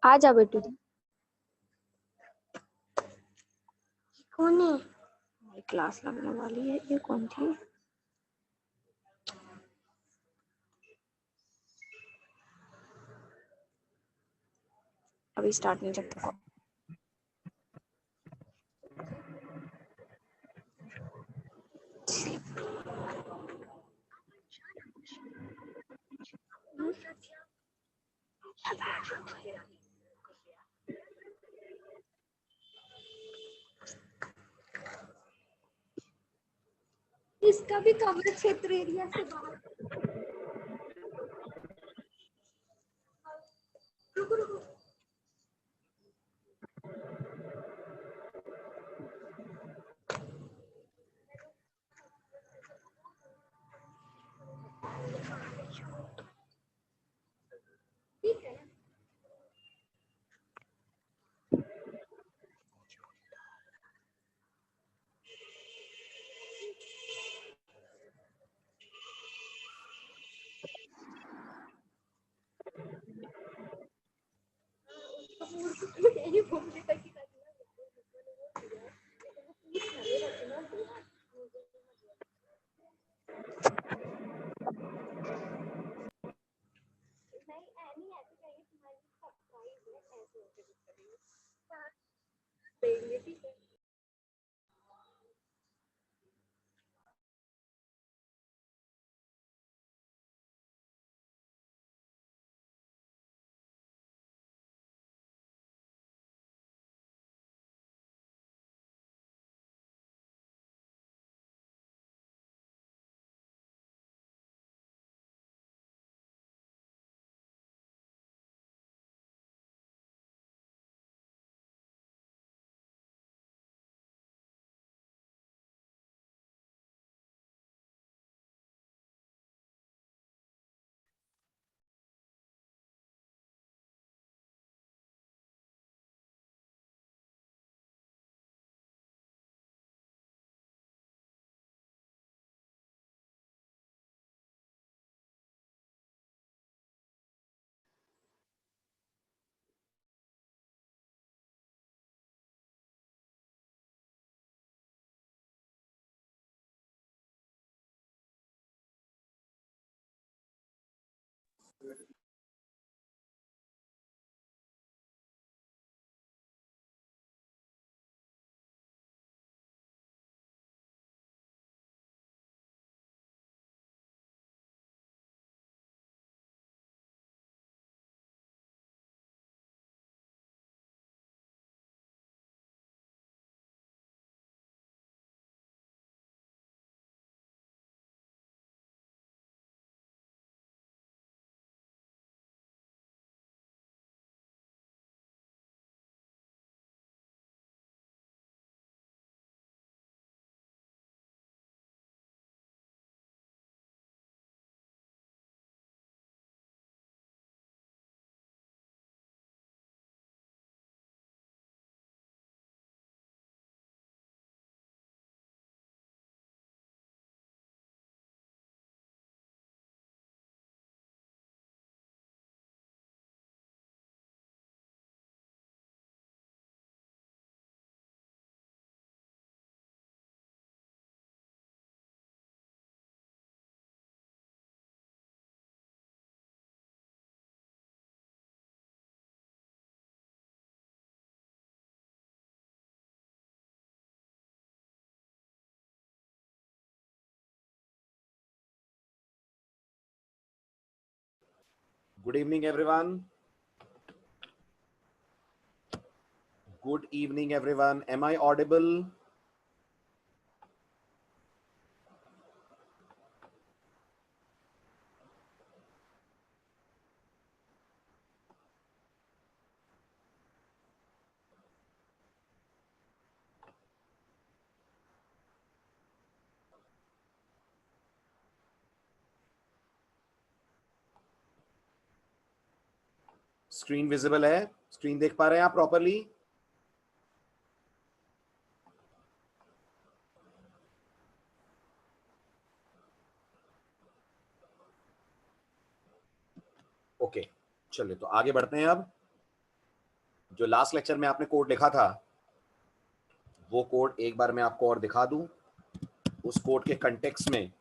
आ जा बेटू। कौन है? क्लास लगने वाली है। ये कौन थी? अभी स्टार्ट नहीं जब तक। इसका भी कवर क्षेत्र एरिया से बाहर। रुको रुको। ठीक है। यही बोलने तक की ठीक है। Good evening, everyone. Good evening, everyone. Am I audible? Screen visible है? स्क्रीन देख पा रहे हैं आप प्रॉपरली? ओके, चलिए तो आगे बढ़ते हैं। अब जो लास्ट लेक्चर में आपने कोड लिखा था वो कोड एक बार मैं आपको और दिखा दूं, उस कोड के कंटेक्स्ट में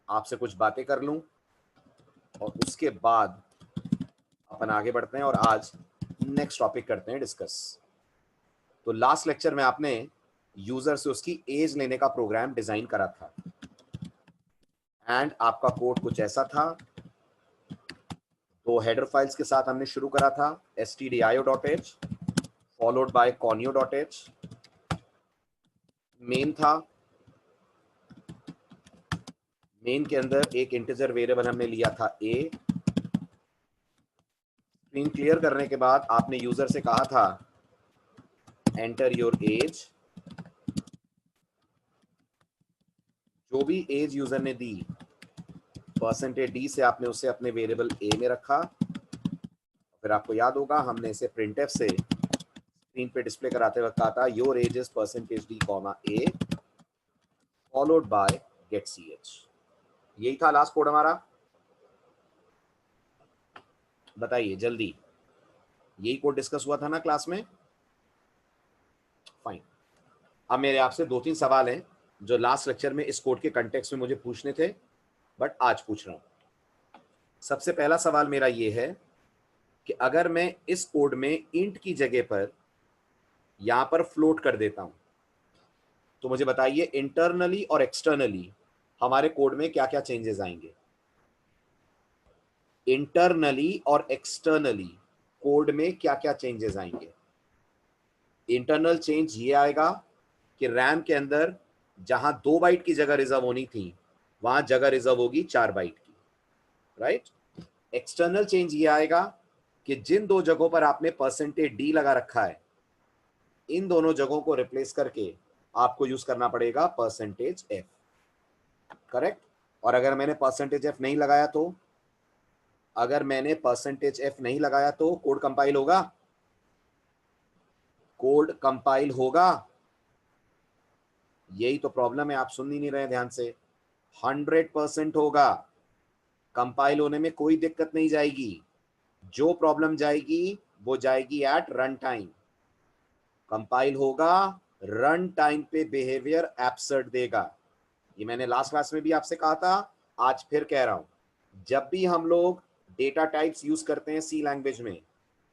आपसे कुछ बातें कर लूं और उसके बाद अपन आगे बढ़ते हैं और आज नेक्स्ट टॉपिक करते हैं डिस्कस। तो लास्ट लेक्चर में आपने यूजर से उसकी एज लेने का प्रोग्राम डिजाइन करा था एंड आपका कोड कुछ ऐसा था। तो हेडर फाइल्स के साथ हमने शुरू करा था stdio.h followed by conio.h। Main था, मेन के अंदर एक इंटीजर वेरिएबल हमने लिया था a। स्क्रीन क्लियर करने के बाद आपने यूजर से कहा था एंटर योर एज। जो भी एज यूजर ने दी %d से आपने उसे अपने वेरिएबल a में रखा। फिर आपको याद होगा हमने इसे printf से स्क्रीन पे डिस्प्ले कराते वक्त कहा था your age is %d, a followed by get ch। यही था लास्ट कोड हमारा। बताइए जल्दी, यही कोड डिस्कस हुआ था ना क्लास में? फाइन। अब मेरे आपसे 2-3 सवाल हैं जो लास्ट लेक्चर में इस कोड के कंटेक्स्ट में मुझे पूछने थे बट आज पूछ रहा हूं। सबसे पहला सवाल मेरा ये है कि अगर मैं इस कोड में इंट की जगह पर यहां पर फ्लोट कर देता हूं तो मुझे बताइए इंटरनली और एक्सटर्नली हमारे कोड में क्या क्या चेंजेस आएंगे। इंटरनली और एक्सटर्नली कोड में क्या क्या चेंजेस आएंगे। इंटरनल चेंज ये आएगा कि रैम के अंदर जहां 2 बाइट की जगह रिजर्व होनी थी वहां जगह रिजर्व होगी 4 बाइट की, राइट। एक्सटर्नल चेंज ये आएगा कि जिन 2 जगहों पर आपने %d लगा रखा है इन दोनों जगहों को रिप्लेस करके आपको यूज करना पड़ेगा %f, करेक्ट। और अगर मैंने %f नहीं लगाया तो, अगर मैंने %f नहीं लगाया तो कोड कंपाइल होगा? कोड कंपाइल होगा? यही तो प्रॉब्लम है, आप सुन ही नहीं रहे ध्यान से। 100% होगा, कंपाइल होने में कोई दिक्कत नहीं जाएगी। जो प्रॉब्लम जाएगी वो जाएगी एट रन टाइम। कंपाइल होगा, रन टाइम पे बिहेवियर एब्सर्ड देगा। ये मैंने लास्ट क्लास में भी आपसे कहा था, आज फिर कह रहा हूं। जब भी हम लोग डेटा टाइप्स यूज करते हैं सी लैंग्वेज में,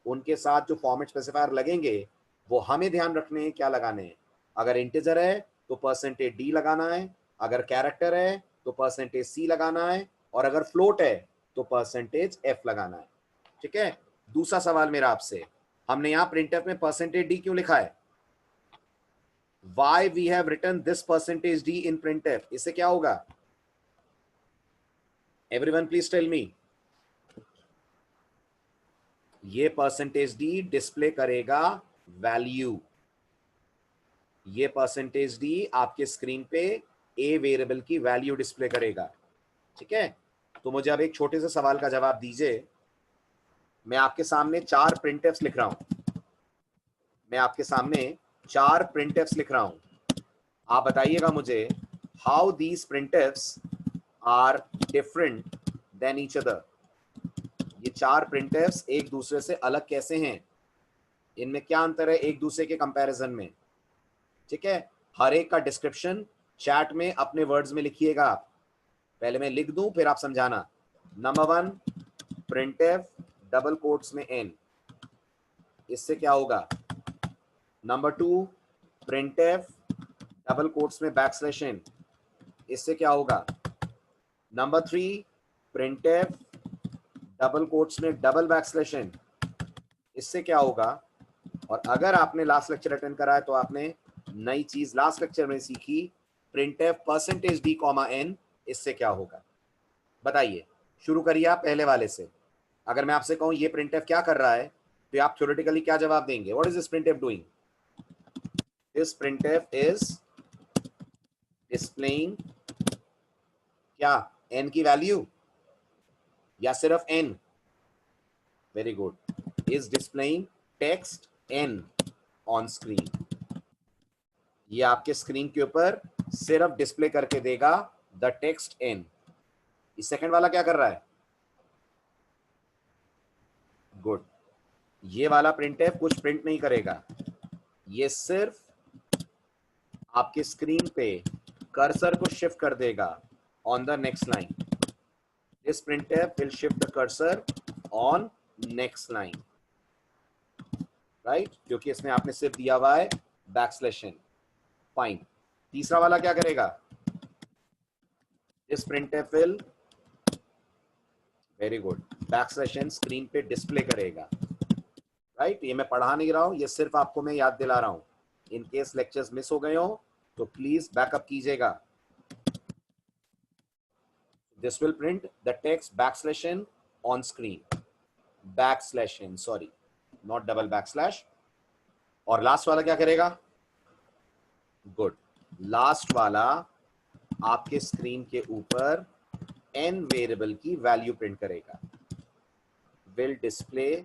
उनके साथ जो फॉर्मेट स्पेसिफायर लगेंगे वो हमें ध्यान रखने हैं क्या लगाने हैं। अगर इंटीजर है तो %d लगाना है, अगर कैरेक्टर है तो %c लगाना है, और अगर फ्लोट है तो %f लगाना है, ठीक है। दूसरा सवाल मेरा आपसे, हमने यहां प्रिंटफ में %d क्यों लिखा है? Why we have written this %d in printf? इससे क्या होगा? Everyone please tell me. ये %d डिस्प्ले करेगा वैल्यू। ये %d आपके स्क्रीन पे a वेरिएबल की वैल्यू डिस्प्ले करेगा, ठीक है। तो मुझे अब एक छोटे से सवाल का जवाब दीजिए। मैं आपके सामने 4 प्रिंटफ्स लिख रहा हूं, मैं आपके सामने 4 प्रिंटफ्स लिख रहा हूं। आप बताइएगा मुझे how these printfs are different than each other. ये 4 प्रिंटफ्स एक दूसरे से अलग कैसे हैं, इनमें क्या अंतर है एक दूसरे के कंपैरिजन में, ठीक है। हर एक का डिस्क्रिप्शन चैट में अपने वर्ड्स में लिखिएगा आप। पहले मैं लिख दूं फिर आप समझाना। नंबर 1 प्रिंटफ डबल कोट्स में n, इससे क्या होगा। नंबर 2 प्रिंटफ डबल कोट्स में \n, इससे क्या होगा। नंबर 3 प्रिंटफ डबल कोट्स में डबल बैकस्लैश एन, इससे क्या होगा? और अगर आपने लास्ट लेक्चर अटेंड करा है तो आपने नई चीज लास्ट लेक्चर में सीखी, printf percentage D comma N, इससे क्या होगा बताइए? शुरू करिए आप पहले वाले से। अगर मैं आपसे कहूं ये प्रिंटफ क्या कर रहा है तो आप थ्योरेटिकली क्या जवाब देंगे? What is this printf doing? This printf is displaying क्या? एन की वैल्यू या सिर्फ N? Very good, is displaying text N on screen. ये आपके स्क्रीन के ऊपर सिर्फ डिस्प्ले करके देगा द टेक्स्ट एन। इस सेकंड वाला क्या कर रहा है? गुड, ये वाला प्रिंटफ कुछ प्रिंट नहीं करेगा, ये सिर्फ आपके स्क्रीन पे कर्सर को शिफ्ट कर देगा on the next line. This printf will shift the cursor on next line, right, क्योंकि इसमें आपने सिर्फ दिया हुआ है बैकस्लैश एन। फाइन। तीसरा वाला क्या करेगा? This printf will, very good, backslash N screen पे डिस्प्ले करेगा, राइट। ये मैं पढ़ा नहीं रहा हूं, ये सिर्फ आपको मैं याद दिला रहा हूं। इन केस लेक्चर्स मिस हो गए हो तो प्लीज बैकअप कीजिएगा। This will print the text backslash N on screen, backslash N, sorry, not double backslash. और लास्ट वाला क्या करेगा? गुड, लास्ट वाला आपके स्क्रीन के ऊपर एन वेरिएबल की वैल्यू प्रिंट करेगा, will display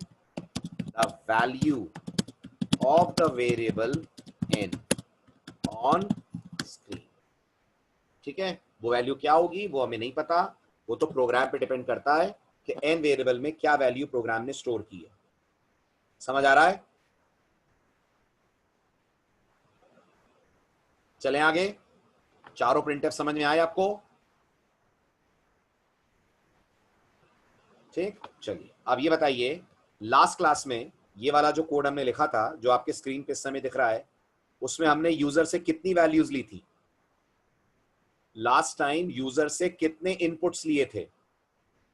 the value of the variable N on screen. ठीक है, वो वैल्यू क्या होगी वो हमें नहीं पता, वो तो प्रोग्राम पे डिपेंड करता है कि एन वेरिएबल में क्या वैल्यू प्रोग्राम ने स्टोर की है। समझ आ रहा है? चलें आगे। चारों प्रिंटफ समझ में आए आपको? ठीक, चलिए अब ये बताइए, लास्ट क्लास में ये वाला जो कोड हमने लिखा था जो आपके स्क्रीन पे इस समय दिख रहा है, उसमें हमने यूजर से कितनी वैल्यूज ली थी? लास्ट टाइम यूजर से कितने इनपुट्स लिए थे?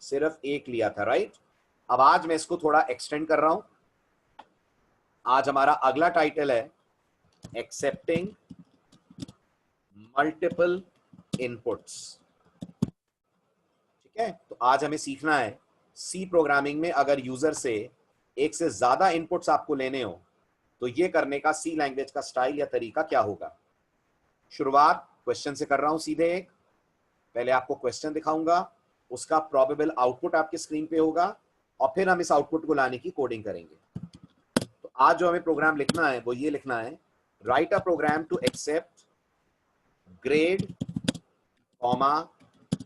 सिर्फ एक लिया था, राइट। अब आज मैं इसको थोड़ा एक्सटेंड कर रहा हूं। आज हमारा अगला टाइटल है एक्सेप्टिंग मल्टीपल इनपुट्स। ठीक है, तो आज हमें सीखना है सी प्रोग्रामिंग में अगर यूजर से एक से ज्यादा इनपुट्स आपको लेने हो तो ये करने का सी लैंग्वेज का स्टाइल या तरीका क्या होगा। शुरुआत क्वेश्चन से कर रहा हूं सीधे एक। पहले आपको क्वेश्चन दिखाऊंगा, उसका प्रोबेबल आउटपुट आपके स्क्रीन पे होगा और फिर हम इस आउटपुट को लाने की कोडिंग करेंगे। तो आज जो हमें प्रोग्राम लिखना है वो ये लिखना है, write a program to accept grade comma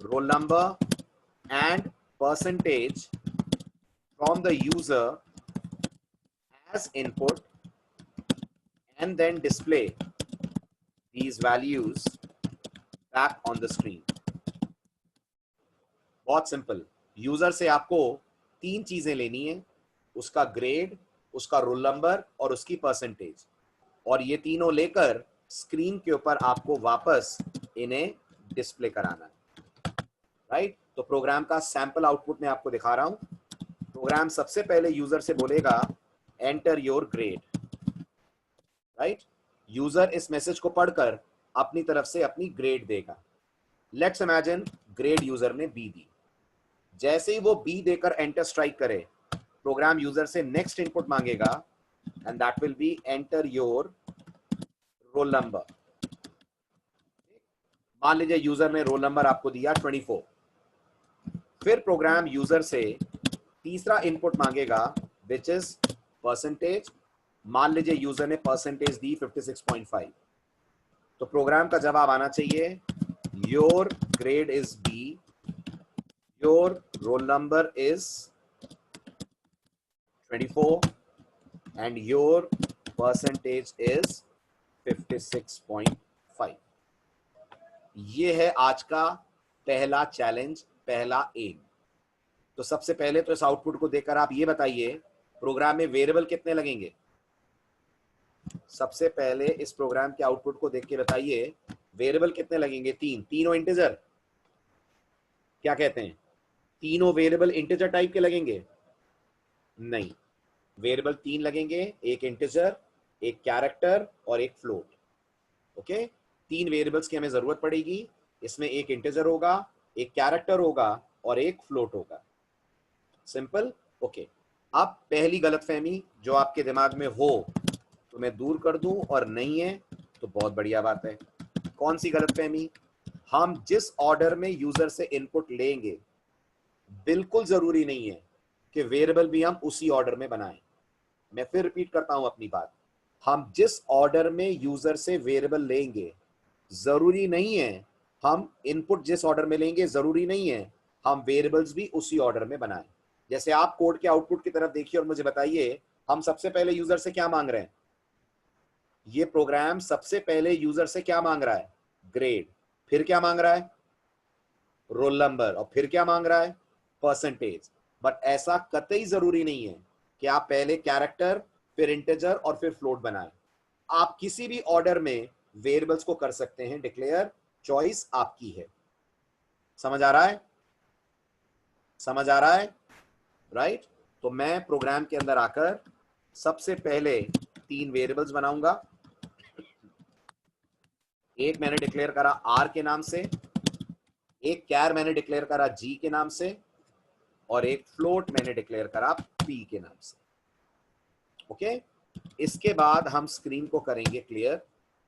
roll number and percentage from the user as input and then display these values back on the screen। बहुत सिंपल, यूजर से आपको तीन चीजें लेनी है, उसका ग्रेड, उसका रोल नंबर और उसकी परसेंटेज, और ये तीनों लेकर स्क्रीन के ऊपर आपको वापस इन्हें डिस्प्ले कराना है, राइट। तो प्रोग्राम का सैंपल आउटपुट मैं आपको दिखा रहा हूं। प्रोग्राम सबसे पहले यूजर से बोलेगा enter your grade, right. User इस मैसेज को पढ़कर अपनी तरफ से अपनी ग्रेड देगा। लेट्स इमेजिन ग्रेड यूजर ने बी दी। जैसे ही वो बी देकर एंटर स्ट्राइक करे, प्रोग्राम यूजर से नेक्स्ट इनपुट मांगेगा and that will be enter your roll number. मान लीजिए यूजर ने रोल नंबर आपको दिया 24। फिर प्रोग्राम यूजर से तीसरा इनपुट मांगेगा विच इज परसेंटेज। मान लीजिए यूजर ने परसेंटेज दी 56.5। तो प्रोग्राम का जवाब आना चाहिए your grade is B, your roll number is 24 and your percentage is 56.5। ये है आज का पहला चैलेंज, पहला एम। तो सबसे पहले तो इस आउटपुट को देखकर आप ये बताइए प्रोग्राम में वेरिएबल कितने लगेंगे। सबसे पहले इस प्रोग्राम के आउटपुट को देख के बताइए वेरिएबल कितने लगेंगे। तीनों इंटीजर, क्या कहते हैं? तीनों वेरिएबल इंटीजर टाइप के लगेंगे? नहीं, वेरिएबल 3 लगेंगे, एक इंटीजर, एक कैरेक्टर और एक फ्लोट। ओके, 3 वेरिएबल्स की हमें जरूरत पड़ेगी। इसमें एक इंटीजर होगा, एक कैरेक्टर होगा और एक फ्लोट होगा। सिंपल। ओके, अब पहली गलतफहमी जो आपके दिमाग में हो तो मैं दूर कर दूं, और नहीं है तो बहुत बढ़िया बात है। कौन सी गलतफहमी? हम जिस ऑर्डर में यूजर से इनपुट लेंगे बिल्कुल जरूरी नहीं है कि वेरिएबल भी हम उसी ऑर्डर में बनाएं। मैं फिर रिपीट करता हूं अपनी बात। हम जिस ऑर्डर में यूजर से वेरिएबल लेंगे जरूरी नहीं है, हम इनपुट जिस ऑर्डर में लेंगे जरूरी नहीं है हम वेरिएबल्स भी उसी ऑर्डर में बनाएं। जैसे आप कोड के आउटपुट की तरफ देखिए और मुझे बताइए, हम सबसे पहले यूजर से क्या मांग रहे हैं? ये प्रोग्राम सबसे पहले यूजर से क्या मांग रहा है? ग्रेड। फिर क्या मांग रहा है? Roll number. और फिर क्या मांग रहा है? परसेंटेज। बट ऐसा कतई जरूरी नहीं है कि आप पहले कैरेक्टर, फिर इंटीजर और फिर फ्लोट बनाएं। आप किसी भी ऑर्डर में वेरिएबल्स को कर सकते हैं डिक्लेयर, चॉइस आपकी है। समझ आ रहा है? समझ आ रहा है? राइट। तो मैं प्रोग्राम के अंदर आकर सबसे पहले 3 वेरिएबल्स बनाऊंगा। एक मैंने डिक्लेयर करा आर के नाम से, एक कैर मैंने डिक्लेयर करा जी के नाम से, और एक फ्लोट मैंने डिक्लेयर करा पी के नाम से। ओके, इसके बाद हम स्क्रीन को करेंगे क्लियर।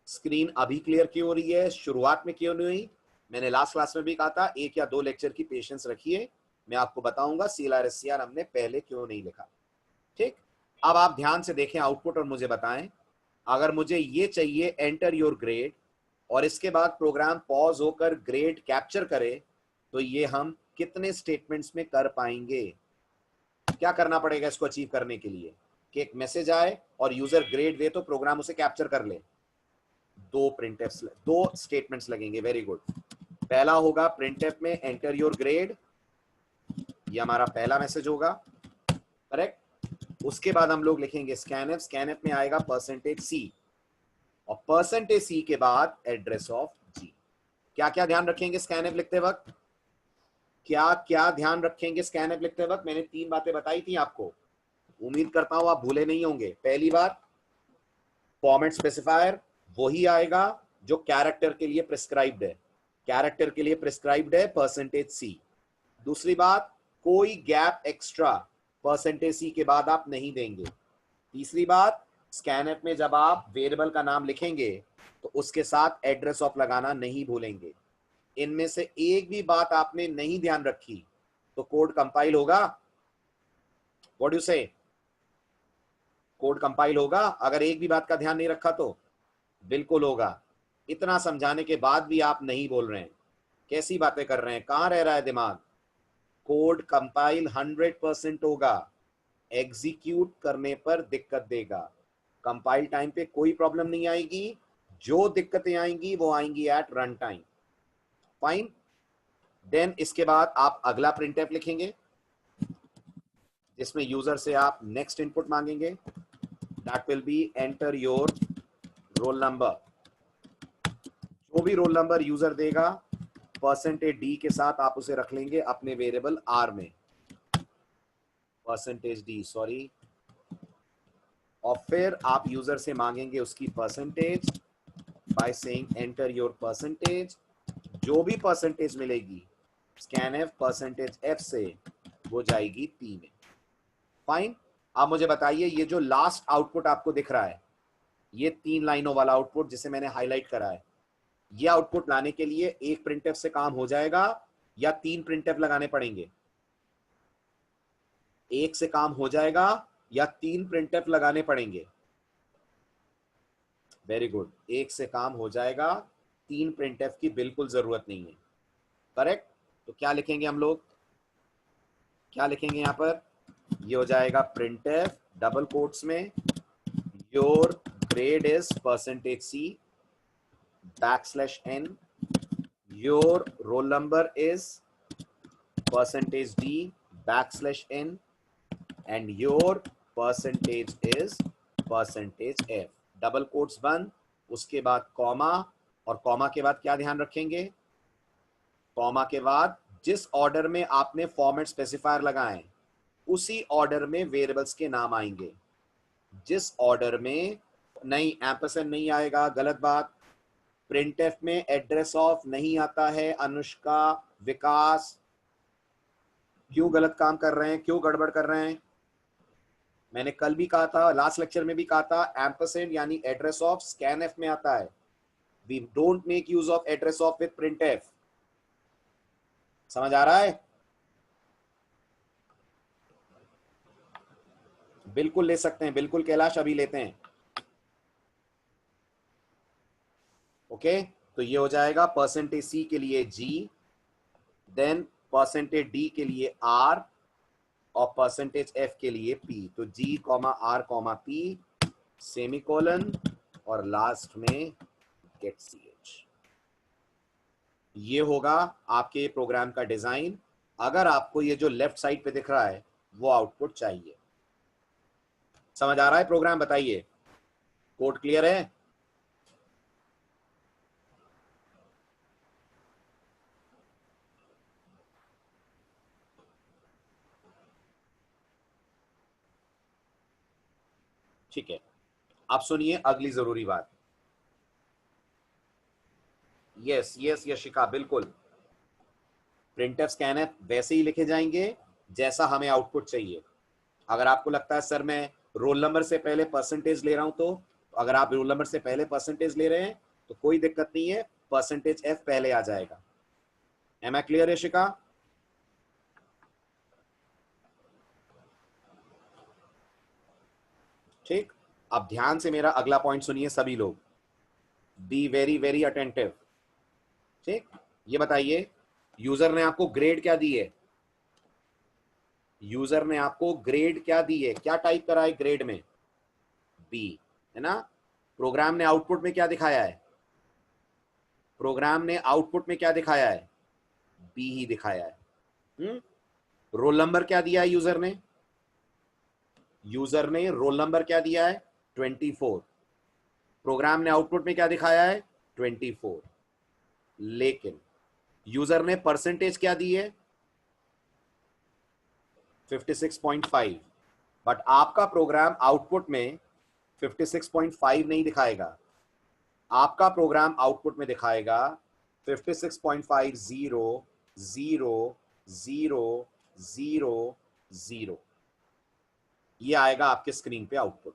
स्क्रीन अभी क्लियर क्यों हो रही है, शुरुआत में क्यों नहीं हुई? मैंने लास्ट क्लास में भी कहा था 1 या 2 लेक्चर की पेशेंस रखिए, मैं आपको बताऊंगा CLR हमने पहले क्यों नहीं लिखा। ठीक, अब आप ध्यान से देखें आउटपुट और मुझे बताएं, अगर मुझे ये चाहिए एंटर योर ग्रेड और इसके बाद प्रोग्राम पॉज होकर ग्रेड कैप्चर करे, तो ये हम कितने स्टेटमेंट्स में कर पाएंगे? क्या करना पड़ेगा इसको अचीव करने के लिए? कि एक मैसेज आए और यूजर ग्रेड दे तो प्रोग्राम उसे कैप्चर कर ले। 2 स्टेटमेंट्स लगेंगे। Very good. पहला होगा प्रिंटफ में एंटर योर ग्रेड, ये हमारा पहला मैसेज होगा, करेक्ट। उसके बाद हम लोग लिखेंगे स्कैनफ, स्कैनफ में आएगा %C और %C के बाद एड्रेस ऑफ जी। क्या क्या ध्यान रखेंगे स्कैनफ लिखते वक्त? क्या क्या ध्यान रखेंगे स्कैनफ लिखते वक्त? मैंने 3 बातें बताई थी आपको, उम्मीद करता हूं आप भूले नहीं होंगे। पहली बात, फॉर्मेट स्पेसिफायर वही आएगा जो कैरेक्टर के लिए प्रिस्क्राइब्ड है, कैरेक्टर के लिए प्रिस्क्राइब्ड है %C। दूसरी बात, कोई गैप एक्स्ट्रा %C के बाद आप नहीं देंगे। तीसरी बात, स्कैनफ में जब आप वेरिएबल का नाम लिखेंगे तो उसके साथ एड्रेस ऑफ लगाना नहीं भूलेंगे। इनमें से एक भी बात आपने नहीं ध्यान रखी तो कोड कंपाइल होगा? व्हाट यू से? कोड कंपाइल होगा अगर एक भी बात का ध्यान नहीं रखा तो? बिल्कुल होगा। इतना समझाने के बाद भी आप नहीं बोल रहे हैं, कैसी बातें कर रहे हैं, कहां रह रहा है दिमाग? कोड कंपाइल 100% होगा, एग्जीक्यूट करने पर दिक्कत देगा। कंपाइल टाइम पे कोई प्रॉब्लम नहीं आएगी, जो दिक्कतें आएंगी वो आएंगी at run time. Fine. Then इसके बाद आप अगला प्रिंटफ लिखेंगे जिसमें यूजर से आप नेक्स्ट इनपुट मांगेंगे, that will be enter your roll number. जो भी रोल नंबर यूजर देगा %D के साथ आप उसे रख लेंगे अपने वेरिएबल R में, %D सॉरी, और फिर आप यूजर से मांगेंगे उसकी percentage by saying enter your percentage. जो भी परसेंटेज मिलेगी स्कैनफ %F से वो जाएगी P में। फाइन। अब मुझे बताइए ये जो लास्ट आउटपुट आपको दिख रहा है, ये 3 लाइनों वाला आउटपुट जिसे मैंने हाईलाइट करा है, ये आउटपुट लाने के लिए एक प्रिंटफ से काम हो जाएगा या 3 प्रिंटफ लगाने पड़ेंगे? एक से काम हो जाएगा या 3 प्रिंटफ लगाने पड़ेंगे? वेरी गुड, एक से काम हो जाएगा, 3 प्रिंटफ की बिल्कुल जरूरत नहीं है। करेक्ट। तो क्या लिखेंगे हम लोग, क्या लिखेंगे यहां पर? ये हो जाएगा प्रिंटफ डबल कोट्स में your grade is %C \n, your roll number is %D \n, and your percentage is %F। Double quotes बंद, उसके बाद कॉमा, और कॉमा के बाद क्या ध्यान रखेंगे? कॉमा के बाद जिस ऑर्डर में आपने फॉर्मेट स्पेसिफायर लगाए उसी ऑर्डर में वेरिएबल्स के नाम आएंगे। जिस ऑर्डर में नहीं, एम्परसेंड नहीं आएगा, गलत बात। प्रिंटएफ में एड्रेस ऑफ नहीं आता है। अनुष्का, विकास, क्यों गलत काम कर रहे हैं, क्यों गड़बड़ कर रहे हैं? मैंने कल भी कहा था, लास्ट लेक्चर में भी कहा था, एम्परसेंड यानी एड्रेस ऑफ स्कैनएफ में आता है। We don't make use of address of with printf. समझ आ रहा है? बिल्कुल ले सकते हैं, बिल्कुल कैलाश, अभी लेते हैं। ओके, तो ये हो जाएगा परसेंटेज सी के लिए जी, देन परसेंटेज डी के आर और परसेंटेज एफ के लिए पी। तो G comma R comma P semicolon और लास्ट में गेट सी एच। ये होगा आपके प्रोग्राम का डिजाइन। अगर आपको ये जो लेफ्ट साइड पे दिख रहा है वो आउटपुट चाहिए। समझ आ रहा है प्रोग्राम? बताइए, कोड क्लियर है? ठीक है, अब सुनिए अगली जरूरी बात। यस यस यशिका, बिल्कुल प्रिंटएफ स्कैनएफ वैसे ही लिखे जाएंगे जैसा हमें आउटपुट चाहिए। अगर आपको लगता है सर मैं रोल नंबर से पहले परसेंटेज ले रहा हूं, तो अगर आप रोल नंबर से पहले परसेंटेज ले रहे हैं तो कोई दिक्कत नहीं है, परसेंटेज एफ पहले आ जाएगा। Am I clear Yashika? ठीक, अब ध्यान से मेरा अगला पॉइंट सुनिए सभी लोग, बी वेरी वेरी अटेंटिव। ठीक, ये बताइए यूजर ने आपको ग्रेड क्या दी है? यूजर ने आपको ग्रेड क्या दी है? क्या टाइप करा है ग्रेड में? बी, है ना? प्रोग्राम ने आउटपुट में क्या दिखाया है? प्रोग्राम ने आउटपुट में क्या दिखाया है? बी ही दिखाया है। रोल नंबर क्या दिया है यूजर ने? यूजर ने रोल नंबर क्या दिया है? 24। प्रोग्राम ने आउटपुट में क्या दिखाया है? 24। लेकिन यूजर ने परसेंटेज क्या दी है? 56.5। बट आपका प्रोग्राम आउटपुट में 56.5 नहीं दिखाएगा। आपका प्रोग्राम आउटपुट में दिखाएगा 56.5 0 0 0 0 0। ये आएगा आपके स्क्रीन पे आउटपुट।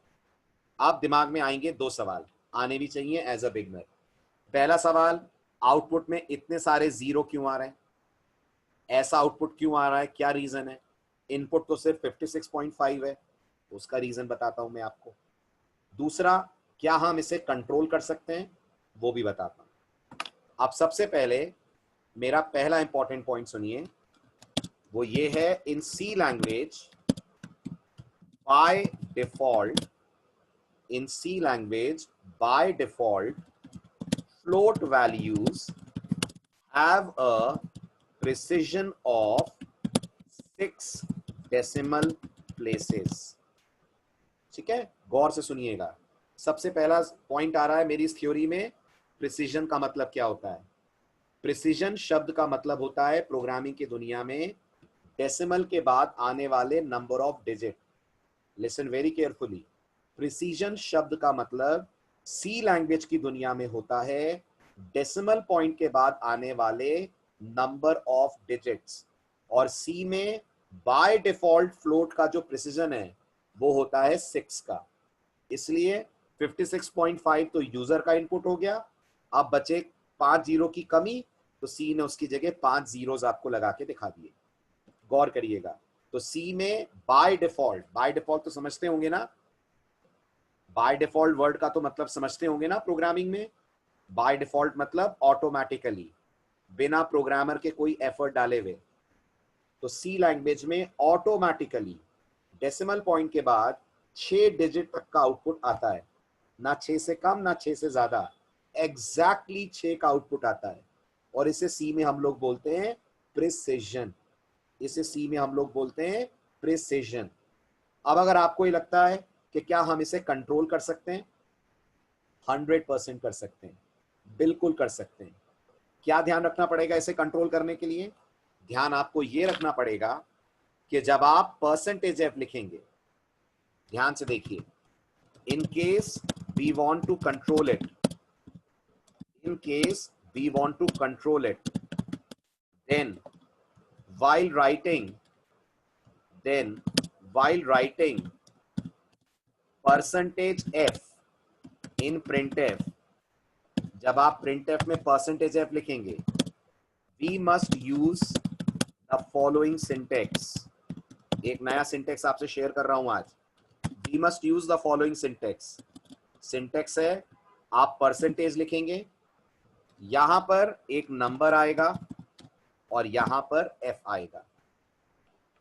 आप दिमाग में आएंगे दो सवाल, आने भी चाहिए एज अ बिगनर। पहला सवाल, आउटपुट में इतने सारे जीरो क्यों आ रहे हैं? ऐसा आउटपुट क्यों आ रहा है? क्या रीजन है? इनपुट तो सिर्फ 56.5 है, उसका रीजन बताता हूं मैं आपको। दूसरा, क्या हम इसे कंट्रोल कर सकते हैं? वो भी बताता हूं। अब सबसे पहले मेरा पहला इंपॉर्टेंट पॉइंट सुनिए, वो ये है, in C language by default, in C language by default float values have a precision of 6 decimal places। ठीक है, गौर से सुनिएगा। सबसे पहला पॉइंट आ रहा है मेरी इस थ्योरी में, प्रिसीजन का मतलब क्या होता है? प्रिसीजन शब्द का मतलब होता है प्रोग्रामिंग की दुनिया में डेसिमल के बाद आने वाले number of digit. Listen very carefully, precision शब्द का मतलब सी लैंग्वेज की दुनिया में होता है डेसिमल पॉइंट के बाद आने वाले नंबर ऑफ डिजिट्स। और सी में बाय डिफॉल्ट फ्लोट का जो प्रिसीजन है वो होता है 6 का। इसलिए 56.5 तो यूजर का इनपुट हो गया। अब बचे 5 जीरो की कमी, तो सी ने उसकी जगह 5 जीरोस आपको लगा के दिखा दिए। गौर करिएगा, तो सी में बाय डिफॉल्ट तो समझते होंगे ना, बाय डिफॉल्ट वर्ड का तो मतलब समझते होंगे ना प्रोग्रामिंग में। बाय डिफॉल्ट मतलब ऑटोमेटिकली, बिना प्रोग्रामर के कोई एफर्ट डाले हुए। तो सी लैंग्वेज में ऑटोमेटिकली डेसिमल पॉइंट के बाद 6 डिजिट तक का आउटपुट आता है, ना 6 से कम ना 6 से ज्यादा, एग्जैक्टली 6 का आउटपुट आता है। और इसे सी में हम लोग बोलते हैं प्रिसिजन। इसे सी में हम लोग बोलते हैं प्रिसिजन। अब अगर आपको ये लगता है कि क्या हम इसे कंट्रोल कर सकते हैं? 100% कर सकते हैं, बिल्कुल कर सकते हैं। क्या ध्यान रखना पड़ेगा इसे कंट्रोल करने के लिए? ध्यान आपको ये रखना पड़ेगा कि जब आप परसेंटेज एफ लिखेंगे, ध्यान से देखिए, in case we want to control it, in case we want to control it, then while writing then while writing percentage f in printf, जब आप printf में percentage f लिखेंगे, we must use the following syntax. एक नया syntax आपसे share कर रहा हूं आज. We must use the following syntax. syntax है, आप percentage लिखेंगे, यहां पर एक नंबर आएगा और यहां पर f आएगा.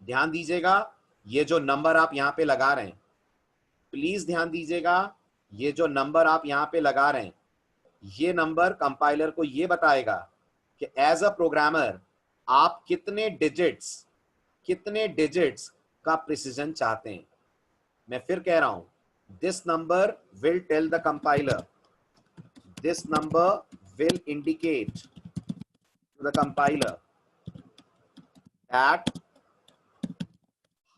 ध्यान दीजिएगा, ये जो नंबर आप यहां पे लगा रहे हैं, प्लीज ध्यान दीजिएगा, ये जो नंबर आप यहां पे लगा रहे हैं, ये नंबर कंपाइलर को ये बताएगा कि एज अ प्रोग्रामर आप कितने डिजिट्स का प्रिसीजन चाहते हैं. मैं फिर कह रहा हूं, this number will tell the compiler, this number will indicate to the compiler that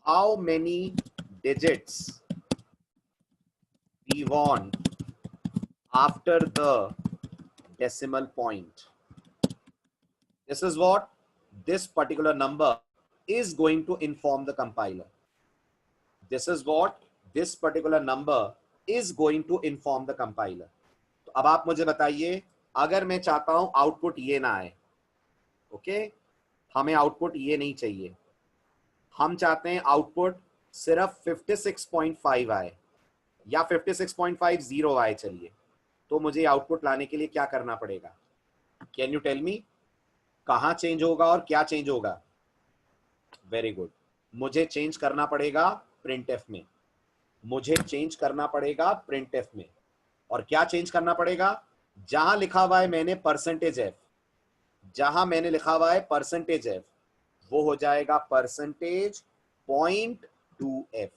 how many digits we want after the decimal point. This is what this particular number is going to inform the compiler. This is what this particular number is going to inform the compiler. तो अब आप मुझे बताइए, अगर मैं चाहता हूं output ये ना आए, ओके, हमें आउटपुट ये नहीं चाहिए, हम चाहते हैं आउटपुट सिर्फ 56.5 आए या 56.50 आए, चलिए, तो मुझे आउटपुट लाने के लिए क्या करना पड़ेगा? कैन यू टेल मी, कहां चेंज होगा और क्या चेंज होगा? वेरी गुड, मुझे चेंज करना पड़ेगा प्रिंटएफ में, मुझे चेंज करना पड़ेगा प्रिंटएफ में. और क्या चेंज करना पड़ेगा? जहां लिखा हुआ है मैंने परसेंटेज एफ, जहां मैंने लिखा हुआ है परसेंटेज एफ, वो हो जाएगा परसेंटेज .2f.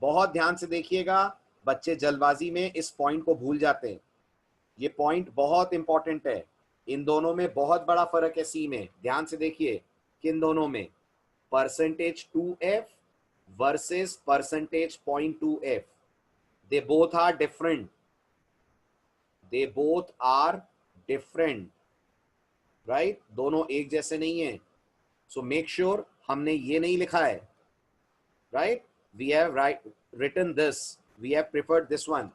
बहुत ध्यान से देखिएगा, बच्चे जल्दबाजी में इस पॉइंट को भूल जाते हैं. ये पॉइंट बहुत इंपॉर्टेंट है. इन दोनों में बहुत बड़ा फर्क है सी में. ध्यान से देखिए, किन दोनों में, percentage 2f versus percentage .2f. They both are different, they both are different, right? दोनों एक जैसे नहीं है. So make sure हमने ये नहीं लिखा है, right? We have written this, we have preferred this one.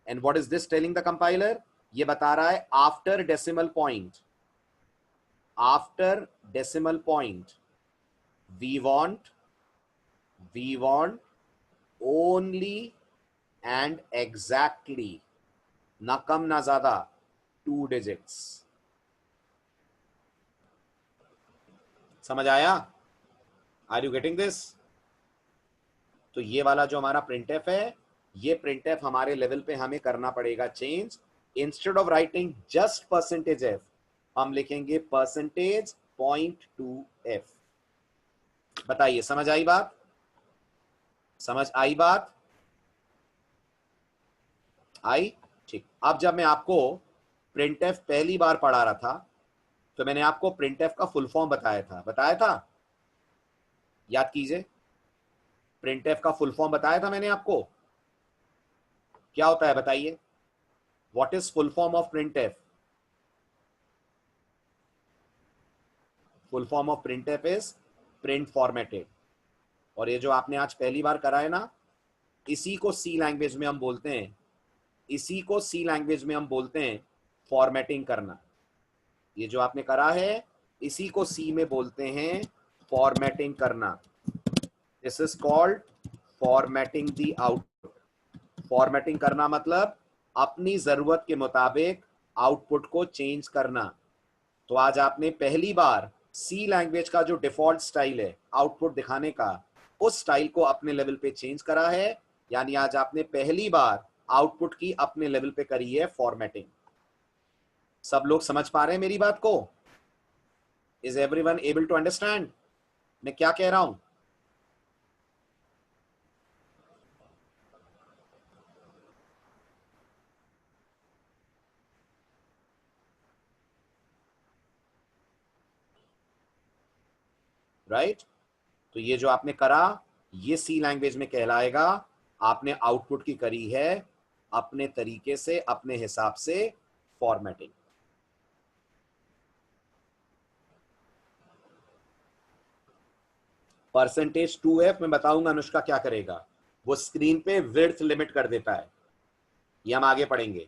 And what is this telling the compiler? ये बता रहा है after decimal point, after decimal point, we want only and exactly, ना कम ना ज्यादा, 2 digits. समझ आया? Are you getting this? तो ये वाला जो हमारा प्रिंटएफ है, ये प्रिंटएफ हमारे लेवल पे हमें करना पड़ेगा change. Instead of writing just percentage F, हम लिखेंगे परसेंटेज .2f. बताइए, समझ आई बात? समझ आई बात? आई? ठीक. अब जब मैं आपको प्रिंटएफ पहली बार पढ़ा रहा था, तो मैंने आपको प्रिंटएफ का फुल फॉर्म बताया था, याद कीजिए, प्रिंटएफ का फुल फॉर्म बताया था मैंने आपको. क्या होता है बताइए? What is full form of printf? Full form of printf is print formatted. और ये जो आपने आज पहली बार करा है ना, इसी को सी लैंग्वेज में हम बोलते हैं, इसी को सी लैंग्वेज में हम बोलते हैं फॉर्मेटिंग करना. ये जो आपने करा है, इसी को सी में बोलते हैं फॉर्मेटिंग करना. This is called formatting the output. Formatting करना मतलब अपनी जरूरत के मुताबिक आउटपुट को चेंज करना. तो आज आपने पहली बार सी लैंग्वेज का जो डिफॉल्ट स्टाइल है आउटपुट दिखाने का, उस स्टाइल को अपने लेवल पे चेंज करा है. यानी आज आपने पहली बार आउटपुट की अपने लेवल पे करी है फॉर्मेटिंग. सब लोग समझ पा रहे हैं मेरी बात को? Is everyone able to understand मैं क्या कह रहा हूं? राइट। तो ये जो आपने करा ये सी लैंग्वेज में कहलाएगा आपने आउटपुट की करी है अपने तरीके से, अपने हिसाब से फॉर्मेटिंग। परसेंटेज 2f मैं बताऊंगा अनुष्का क्या करेगा, वो स्क्रीन पे विड्थ लिमिट कर देता है, ये हम आगे पढ़ेंगे।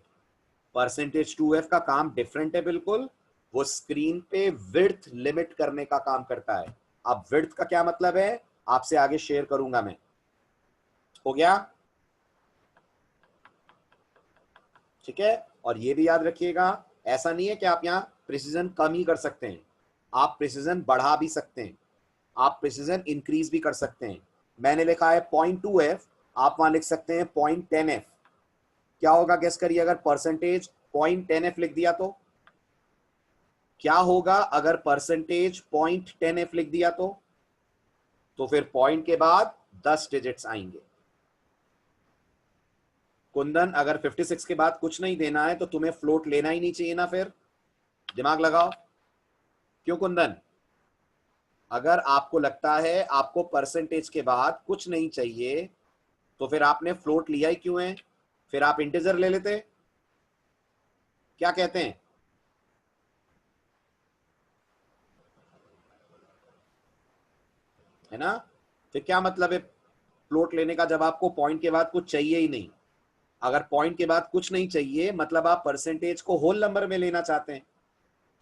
परसेंटेज 2f का काम डिफरेंट है बिल्कुल, वो स्क्रीन पे विड्थ लिमिट करने का काम करता है। अब विड्थ का क्या मतलब है आपसे आगे शेयर करूंगा मैं। हो गया, ठीक है। और ये भी याद रखिएगा ऐसा नहीं है कि आप यहां प्रिसीजन कम ही कर सकते हैं, आप प्रिसीजन बढ़ा भी सकते हैं, आप प्रिसीजन इंक्रीज भी कर सकते हैं। मैंने लिखा है 0.2f, आप वहां लिख सकते हैं 0.10f। क्या होगा गेस करिए अगर परसेंटेज 0.10f लिख दिया तो? क्या होगा अगर परसेंटेज 0.10f लिख दिया तो फिर पॉइंट के बाद 10 डिजिट्स आएंगे। कुंदन अगर 56 के बाद कुछ नहीं देना है तो तुम्हें फ्लोट लेना ही नहीं चाहिए ना, फिर दिमाग लगाओ। क्यों कुंदन? अगर आपको लगता है आपको परसेंटेज के बाद कुछ नहीं चाहिए तो फिर आपने फ्लोट लिया ही क्यों है? फिर आप इंटीजर ले लेते। क्या कहते हैं? है ना? फिर क्या मतलब है फ्लोट लेने का जब आपको पॉइंट के बाद कुछ चाहिए ही नहीं? अगर पॉइंट के बाद कुछ नहीं चाहिए मतलब आप परसेंटेज को होल नंबर में लेना चाहते हैं।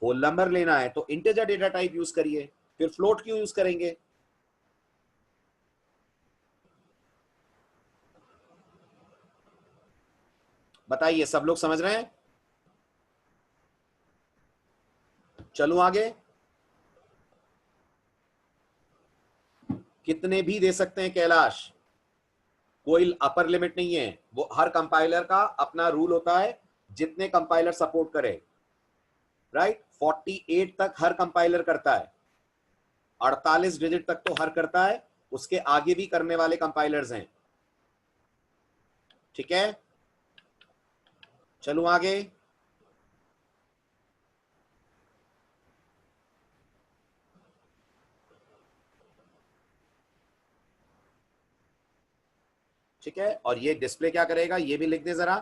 होल नंबर लेना है तो इंटीजर डेटा टाइप यूज करिए, फिर फ्लोट क्यों यूज करेंगे? बताइए, सब लोग समझ रहे हैं? चलूं आगे। कितने भी दे सकते हैं कैलाश, कोई अपर लिमिट नहीं है। वो हर कंपाइलर का अपना रूल होता है, जितने कंपाइलर सपोर्ट करे। राइट, 48 तक हर कंपाइलर करता है, 48 डिजिट तक तो हर करता है, उसके आगे भी करने वाले कंपाइलर्स हैं। ठीक है, चलूं आगे। ठीक है, और ये डिस्प्ले क्या करेगा ये भी लिख दे जरा,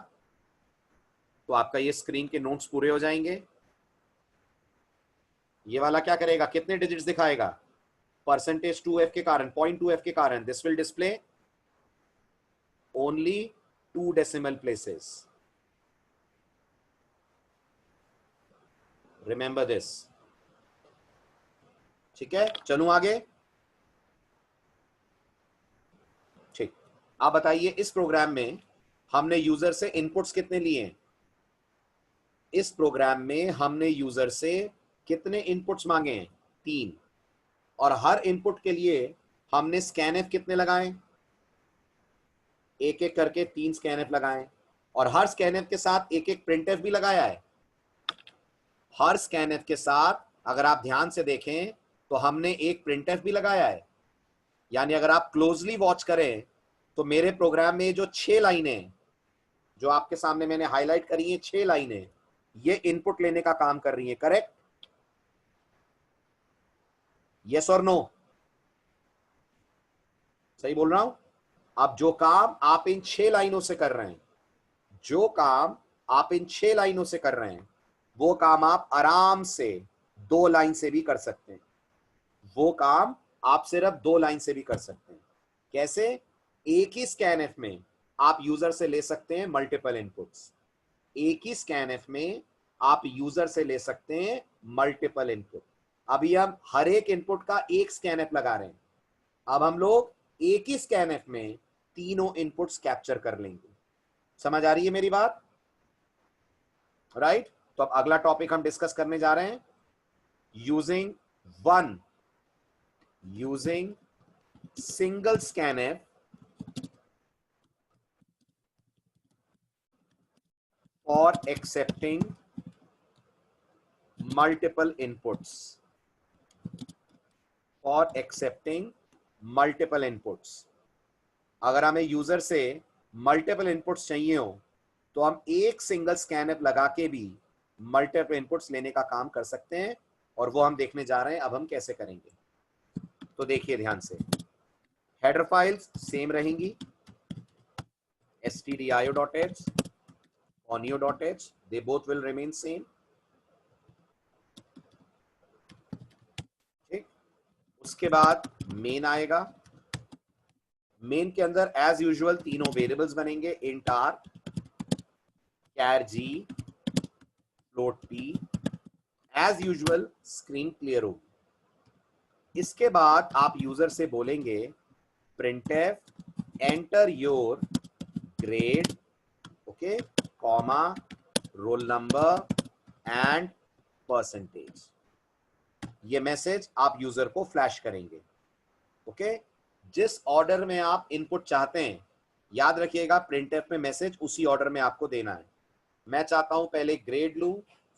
तो आपका ये स्क्रीन के नोट्स पूरे हो जाएंगे। ये वाला क्या करेगा, कितने डिजिट्स दिखाएगा? परसेंटेज 2f के कारण, 0.2f के कारण this will display only 2 decimal places. Remember this. ठीक है, चलूं आगे। ठीक, आप बताइए इस प्रोग्राम में हमने यूजर से इनपुट्स कितने लिए हैं? इस प्रोग्राम में हमने यूजर से कितने इनपुट्स मांगे हैं? 3। और हर इनपुट के लिए हमने स्कैनएफ कितने लगाए? एक एक करके 3 स्कैनएफ लगाए, और हर स्कैनएफ के साथ एक एक प्रिंटएफ भी लगाया है। हर स्कैनएफ के साथ अगर आप ध्यान से देखें तो हमने एक प्रिंटएफ भी लगाया है। यानी अगर आप क्लोजली वॉच करें तो मेरे प्रोग्राम में जो 6 लाइनें जो आपके सामने मैंने हाईलाइट करी हैं, 6 लाइनें ये इनपुट लेने का काम कर रही हैं। करेक्ट? यस और नो? सही बोल रहा हूं? अब जो काम आप इन 6 लाइनों से कर रहे हैं, जो काम आप इन 6 लाइनों से कर रहे हैं, वो काम आप आराम से 2 लाइन से भी कर सकते हैं। वो काम आप सिर्फ 2 लाइन से भी कर सकते हैं। कैसे? एक ही स्कैनएफ में आप यूजर से ले सकते हैं मल्टीपल इनपुट्स। एक ही स्कैनएफ में आप यूजर से ले सकते हैं मल्टीपल इनपुट। अभी हम हर एक इनपुट का एक स्कैनएफ लगा रहे हैं, अब हम लोग एक ही स्कैनएफ में तीनों इनपुट्स कैप्चर कर लेंगे। समझ आ रही है मेरी बात? राइट? तो अब अगला टॉपिक हम डिस्कस करने जा रहे हैं, using single scanf for accepting multiple inputs. For accepting multiple inputs. अगर हमें यूजर से मल्टीपल इनपुट्स चाहिए हो तो हम एक सिंगल स्कैनएफ लगा के भी मल्टीपल इनपुट्स लेने का काम कर सकते हैं, और वो हम देखने जा रहे हैं अब हम कैसे करेंगे। तो देखिए ध्यान से, हेडर फाइल्स सेम रहेंगी, stdio.h, conio.h, they both will remain same. ठीक, उसके बाद मेन आएगा, मेन के अंदर एज यूजुअल तीनों वेरिएबल्स बनेंगे, int R, char g, float p, as usual screen clear होगी। इसके बाद आप यूजर से बोलेंगे printf enter your grade, okay, comma, roll number and percentage. ये मैसेज आप यूजर को फ्लैश करेंगे, ओके। जिस ऑर्डर में आप इनपुट चाहते हैं, याद रखिएगा प्रिंटफ में मैसेज उसी ऑर्डर में आपको देना है। मैं चाहता हूं पहले ग्रेड लूं,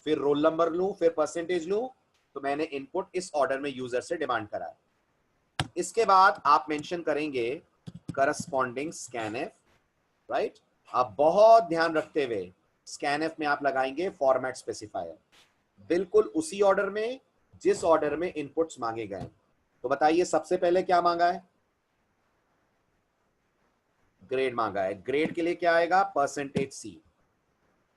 फिर रोल नंबर लूं, फिर परसेंटेज लूं, तो मैंने इनपुट इस ऑर्डर में यूजर से डिमांड करा है। इसके बाद आप मेंशन करेंगे करस्पॉन्डिंग स्कैनफ, राइट। अब बहुत ध्यान रखते हुए स्कैनफ में आप लगाएंगे फॉर्मेट स्पेसिफायर, बिल्कुल उसी ऑर्डर में जिस ऑर्डर में इनपुट्स मांगे गए। तो बताइए सबसे पहले क्या मांगा है? ग्रेड मांगा है। ग्रेड के लिए क्या आएगा? परसेंटेज सी।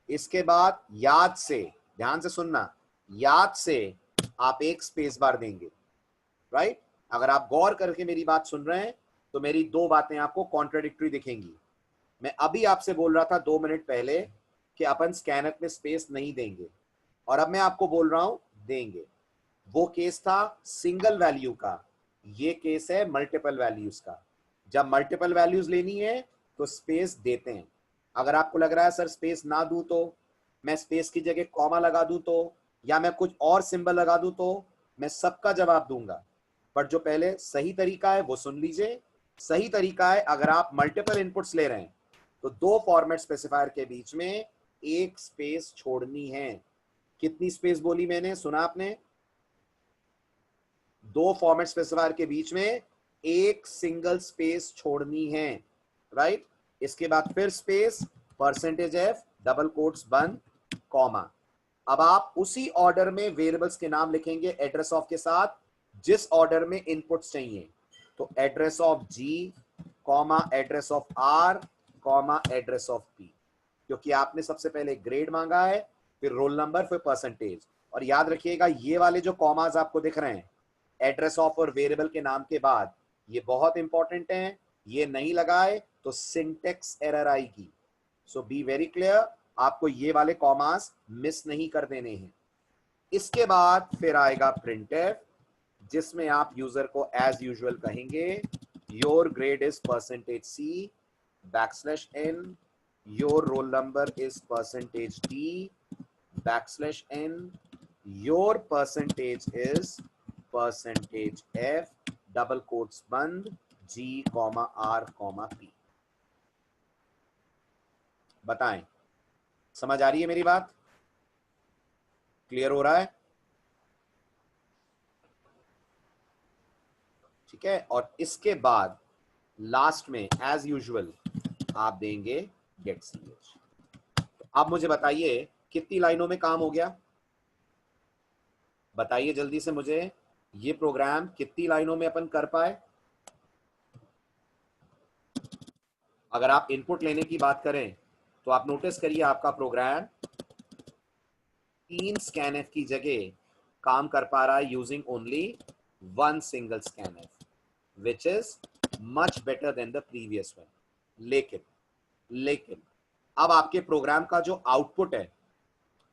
इसके बाद याद से, ध्यान से सुनना, याद से आप एक स्पेस बार देंगे, राइट। अगर आप गौर करके मेरी बात सुन रहे हैं तो मेरी दो बातें आपको कॉन्ट्राडिक्टरी दिखेंगी। मैं अभी आपसे बोल रहा था 2 मिनट पहले कि अपन स्कैनर में स्पेस नहीं देंगे, और अब मैं आपको बोल रहा हूं देंगे। वो केस था सिंगल वैल्यू का, ये केस है मल्टीपल वैल्यूज का। जब मल्टीपल वैल्यूज लेनी है तो स्पेस देते हैं। अगर आपको लग रहा है सर स्पेस ना दूं तो, मैं स्पेस की जगह कॉमा लगा दूं तो, या मैं कुछ और सिंबल लगा दूं तो, मैं सबका जवाब दूंगा। पर जो पहले सही तरीका है वो सुन लीजिए। सही तरीका है, अगर आप मल्टीपल इनपुट्स ले रहे हैं तो दो फॉर्मेट स्पेसिफायर के बीच में एक स्पेस छोड़नी है। कितनी स्पेस बोली मैंने, सुना आपने? दो फॉर्मेट स्पेसिफायर के बीच में एक सिंगल स्पेस छोड़नी है, राइट। इसके बाद फिर space, percentage F, double quotes बंद, कॉमा। अब आप उसी ऑर्डर में वेरिएबल्स के नाम लिखेंगे एड्रेस ऑफ के साथ, जिस ऑर्डर में इनपुट्स चाहिए। तो address of G, comma address of R, comma address of P, क्योंकि आपने सबसे पहले ग्रेड मांगा है, फिर रोल नंबर, फिर परसेंटेज। और याद रखिएगा ये वाले जो कॉमास आपको दिख रहे हैं एड्रेस ऑफ और वेरिएबल के नाम के बाद, ये बहुत इंपॉर्टेंट हैं। ये नहीं लगाए तो सिंटेक्स एरर आएगी। सो बी वेरी क्लियर, आपको ये वाले कॉमास मिस नहीं कर देने हैं। इसके बाद फिर आएगा प्रिंटफ, जिसमें आप यूजर को एज यूजुअल कहेंगे your grade is percentage C backslash N, your roll number is percentage D backslash N, your percentage is percentage F, double quotes बंद, G comma R comma P. बताएं, समझ आ रही है मेरी बात? क्लियर हो रहा है? ठीक है। और इसके बाद लास्ट में एज यूजुअल आप देंगे गेट ch। तो अब मुझे बताइए कितनी लाइनों में काम हो गया? बताइए जल्दी से मुझे, ये प्रोग्राम कितनी लाइनों में अपन कर पाए? अगर आप इनपुट लेने की बात करें तो आप नोटिस करिए आपका प्रोग्राम 3 स्कैनफ की जगह काम कर पा रहा है using only 1 single scanf, which is much better than the previous one. लेकिन अब आपके प्रोग्राम का जो आउटपुट है,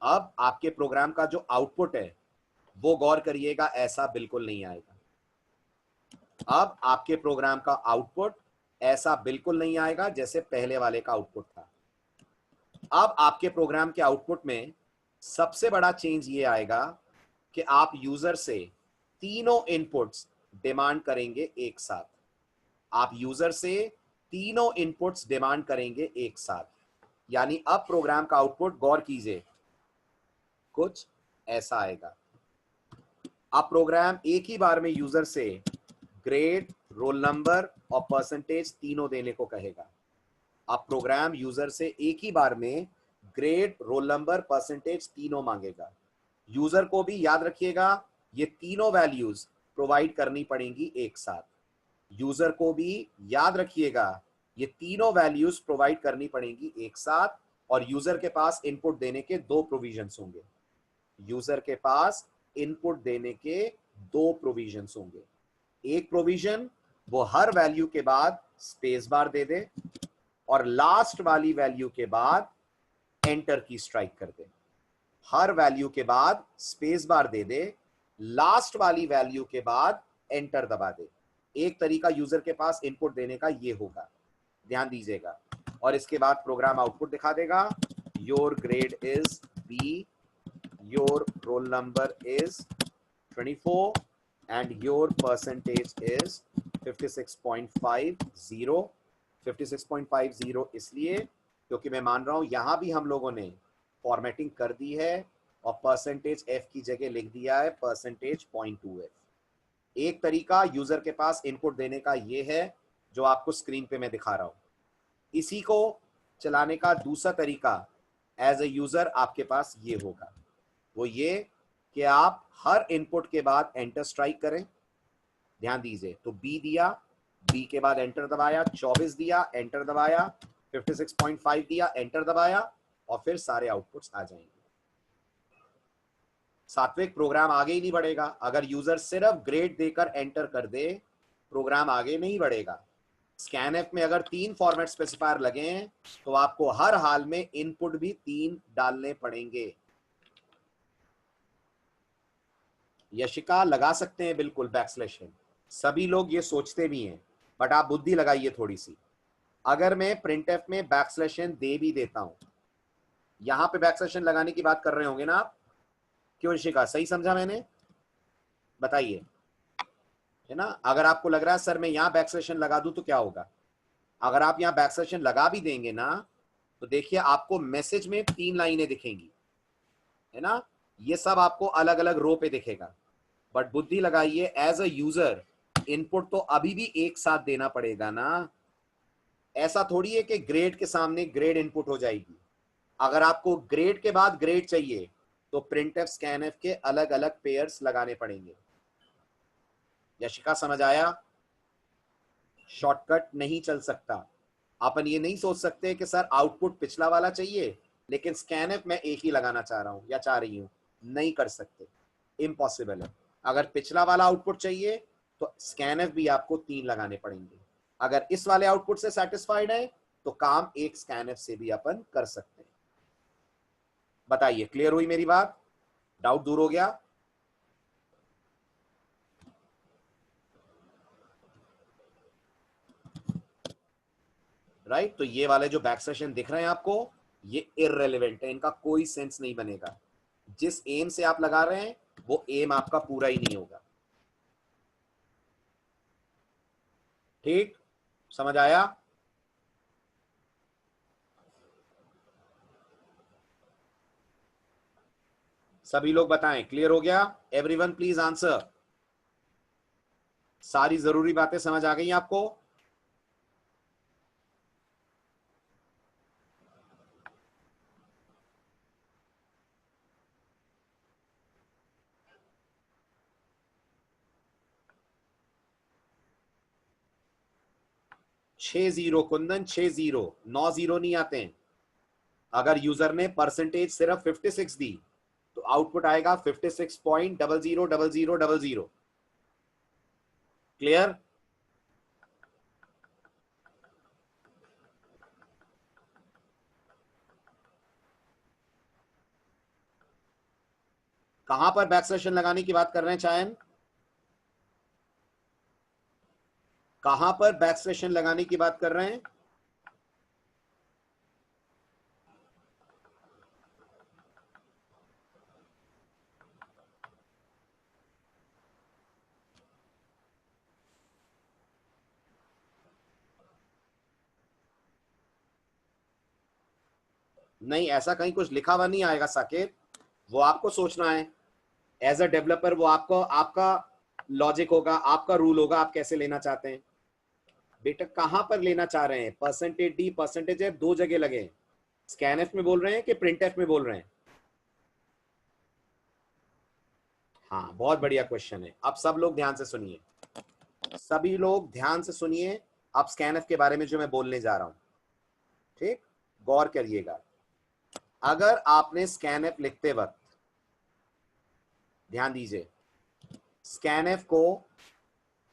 अब आपके प्रोग्राम का जो आउटपुट है वो गौर करिएगा, ऐसा बिल्कुल नहीं आएगा। अब आपके प्रोग्राम का आउटपुट ऐसा बिल्कुल नहीं आएगा जैसे पहले वाले का आउटपुट था। अब आपके प्रोग्राम के आउटपुट में सबसे बड़ा चेंज ये आएगा कि आप यूजर से तीनों इनपुट्स डिमांड करेंगे एक साथ। आप यूजर से तीनों इनपुट्स डिमांड करेंगे एक साथ। यानी अब प्रोग्राम का आउटपुट गौर कीजिए, कुछ ऐसा आएगा। अब प्रोग्राम एक ही बार में यूजर से ग्रेड, रोल नंबर और परसेंटेज तीनों देने को कहेगा। अब प्रोग्राम यूजर से एक ही बार में ग्रेड, रोल नंबर, परसेंटेज तीनों मांगेगा। यूजर को भी याद रखिएगा ये तीनों वैल्यूज प्रोवाइड करनी पड़ेंगी एक साथ। यूजर को भी याद रखिएगा ये तीनों वैल्यूज प्रोवाइड करनी पड़ेंगी एक साथ, और यूजर के पास इनपुट देने के दो प्रोविजंस होंगे। यूजर के पास इनपुट देने के दो प्रोविजंस होंगे। एक प्रोविजन वो हर वैल्यू के बाद स्पेस बार दे दे, और लास्ट वाली वैल्यू के बाद एंटर की स्ट्राइक कर दे। हर वैल्यू के बाद स्पेस बार दे दे, लास्ट वाली वैल्यू के बाद एंटर दबा दे। एक तरीका यूजर के पास इनपुट देने का ये होगा, ध्यान दीजिएगा। और इसके बाद प्रोग्राम आउटपुट दिखा देगा, your grade is B, your roll number is 24 and your percentage is 56.50। 56.50 इसलिए क्योंकि मैं मान रहा हूं यहां भी हम लोगों ने फॉर्मेटिंग कर दी है और परसेंटेज एफ की जगह लिख दिया है परसेंटेज .2f। एक तरीका यूजर के पास इनपुट देने का ये है जो आपको स्क्रीन पे मैं दिखा रहा हूं। इसी को चलाने का दूसरा तरीका एज ए यूजर आपके पास ये होगा, वो ये कि आप हर इनपुट के बाद एंटर स्ट्राइक करें। ध्यान दीजिए, तो बी दिया, बी के बाद एंटर दबाया, 24 दिया, एंटर दबाया, 56.5 दिया, एंटर दबाया, और फिर सारे आउटपुट्स आ जाएंगे। सात्विक प्रोग्राम आगे ही नहीं बढ़ेगा। अगर यूजर सिर्फ ग्रेड देकर एंटर कर दे, प्रोग्राम आगे नहीं बढ़ेगा। स्कैनएफ में अगर 3 फॉर्मेट स्पेसिफायर लगे हैं तो आपको हर हाल में इनपुट भी 3 डालने पड़ेंगे। यशिका लगा सकते हैं बिल्कुल बैकस्लैश, सभी लोग ये सोचते भी हैं, बट आप बुद्धि लगाइए थोड़ी सी। अगर मैं प्रिंटएफ में बैकस्लैश दे भी देता हूं, यहां पे बैकस्लैश लगाने की बात कर रहे होंगे ना आप? क्यों यशिका, सही समझा मैंने? बताइए, है ना? अगर आपको लग रहा है सर मैं यहां बैकस्लैश लगा दूं तो क्या होगा, अगर आप यहां बैकस्लैश लगा भी देंगे ना, तो देखिए आपको मैसेज में 3 लाइनें दिखेंगी, है ना? ये सब आपको अलग अलग रो पे दिखेगा। बट बुद्धि लगाइए, एज अ यूजर इनपुट तो अभी भी एक साथ देना पड़ेगा ना। ऐसा थोड़ी है कि ग्रेड के सामने ग्रेड इनपुट हो जाएगी। अगर आपको ग्रेड के बाद ग्रेड चाहिए तो प्रिंटएफ स्कैनएफ के अलग अलग पेयर्स लगाने पड़ेंगे। यशिका समझ आया? शॉर्टकट नहीं चल सकता। अपन ये नहीं सोच सकते कि सर आउटपुट पिछला वाला चाहिए लेकिन स्कैनएफ मैं एक ही लगाना चाह रहा हूं या चाह रही हूं। नहीं कर सकते, इम्पॉसिबल है। अगर पिछला वाला आउटपुट चाहिए तो स्कैनएफ भी आपको 3 लगाने पड़ेंगे। अगर इस वाले आउटपुट से सेटिस्फाइड है तो काम एक स्कैनएफ से भी अपन कर सकते हैं। बताइए, क्लियर हुई मेरी बात? डाउट दूर हो गया? राइट? तो ये वाले जो बैक सेशन दिख रहे हैं आपको, ये इररेलेवेंट है, इनका कोई सेंस नहीं बनेगा। जिस एम से आप लगा रहे हैं वो एम आपका पूरा ही नहीं होगा। ठीक, समझ आया? सभी लोग बताएं, क्लियर हो गया? Everyone please answer. सारी जरूरी बातें समझ आ गई आपको? छह जीरो कुंदन, 6 0, 9 0 नहीं आते हैं। अगर यूजर ने परसेंटेज सिर्फ 56 दी तो आउटपुट आएगा 56.000000। क्लियर? कहां पर बैक सेशन लगाने की बात कर रहे हैं चायन? कहां पर बैक सेशन लगाने की बात कर रहे हैं? नहीं, ऐसा कहीं कुछ लिखा हुआ नहीं आएगा साकेत, वो आपको सोचना है। एज अ डेवलपर वो आपको, आपका लॉजिक होगा, आपका रूल होगा, आप कैसे लेना चाहते हैं। बेटा कहां पर लेना चाह रहे हैं? परसेंटेज डी परसेंटेज है, 2 जगह लगे। स्कैनएफ में बोल रहे हैं कि प्रिंटएफ में बोल रहे हैं? हाँ, बहुत बढ़िया क्वेश्चन है। अब सब लोग ध्यान से सुनिए, सभी लोग ध्यान से सुनिए। अब स्कैनएफ के बारे में जो मैं बोलने जा रहा हूं, ठीक, गौर करिएगा। अगर आपने स्कैनएफ लिखते वक्त, ध्यान दीजिए, स्कैनएफ को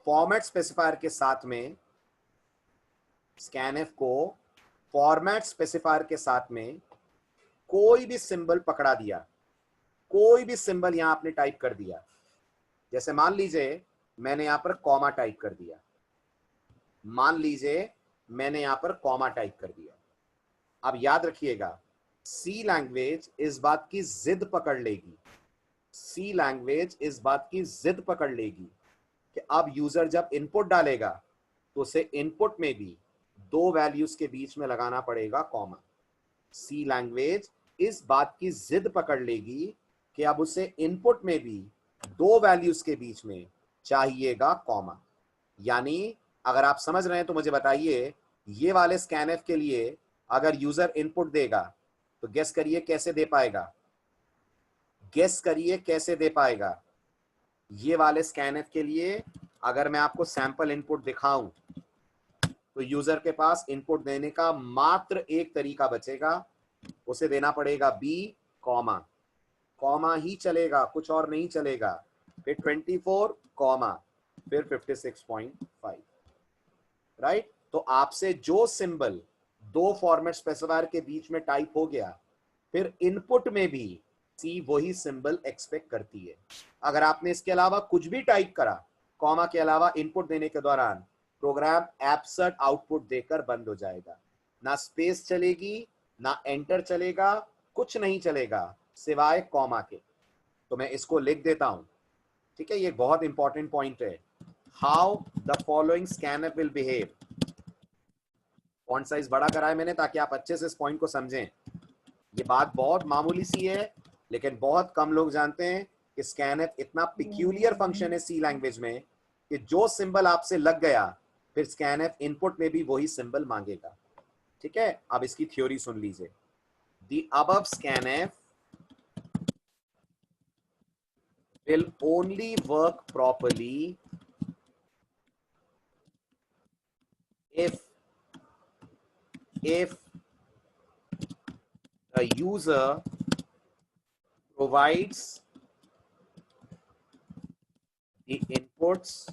फॉर्मेट स्पेसिफायर के साथ में, स्कैनएफ को फॉर्मेट स्पेसिफायर के साथ में कोई भी सिंबल पकड़ा दिया, कोई भी सिंबल यहां आपने टाइप कर दिया, जैसे मान लीजिए मैंने यहां पर कॉमा टाइप कर दिया, मान लीजिए मैंने यहां पर कॉमा टाइप कर दिया। अब याद रखिएगा, सी लैंग्वेज इस बात की जिद पकड़ लेगी, सी लैंग्वेज इस बात की जिद पकड़ लेगी कि अब यूजर जब इनपुट डालेगा तो उसे इनपुट में भी दो वैल्यूज के बीच में लगाना पड़ेगा कॉमा। सी लैंग्वेज इस बात की जिद पकड़ लेगी कि अब उसे इनपुट में भी दो वैल्यूज के बीच में चाहिएगा कॉमा। यानी अगर आप समझ रहे हैं तो मुझे बताइए, ये वाले स्कैनएफ के लिए अगर यूजर इनपुट देगा तो गेस करिए कैसे दे पाएगा, गेस करिए कैसे दे पाएगा। ये वाले स्कैनएफ के लिए अगर मैं आपको सैंपल इनपुट दिखाऊं तो यूजर के पास इनपुट देने का मात्र एक तरीका बचेगा, उसे देना पड़ेगा बी कॉमा, कॉमा ही चलेगा, कुछ और नहीं चलेगा, फिर 24 कॉमा, फिर 56.5, राइट। तो आपसे जो सिंबल दो फॉर्मेट स्पेसिफायर के बीच में टाइप हो गया, फिर इनपुट में भी सी वही सिंबल एक्सपेक्ट करती है। अगर आपने इसके अलावा कुछ भी टाइप करा कॉमा के अलावा इनपुट देने के दौरान, प्रोग्राम एब्सर्ट आउटपुट देकर बंद हो जाएगा, ना स्पेस चलेगी, ना एंटर चलेगा, कुछ नहीं चलेगा सिवाय कॉमा के। तो मैं इसको लिख देता हूं, ठीक है, ये बहुत इंपॉर्टेंट पॉइंट है। How the following scanf will behave. Font size बड़ा करा है मैंने ताकि आप अच्छे से इस पॉइंट को समझें। ये बात बहुत मामूली सी है, लेकिन बहुत कम लोग जानते हैं कि स्कैनएफ इतना पिक्यूलियर फंक्शन है सी लैंग्वेज में कि जो सिंबल आपसे लग गया फिर स्कैनएफ इनपुट में भी वही सिंबल मांगेगा, ठीक है। अब इसकी थ्योरी सुन लीजिए। The above scanf will only work properly if the user provides the inputs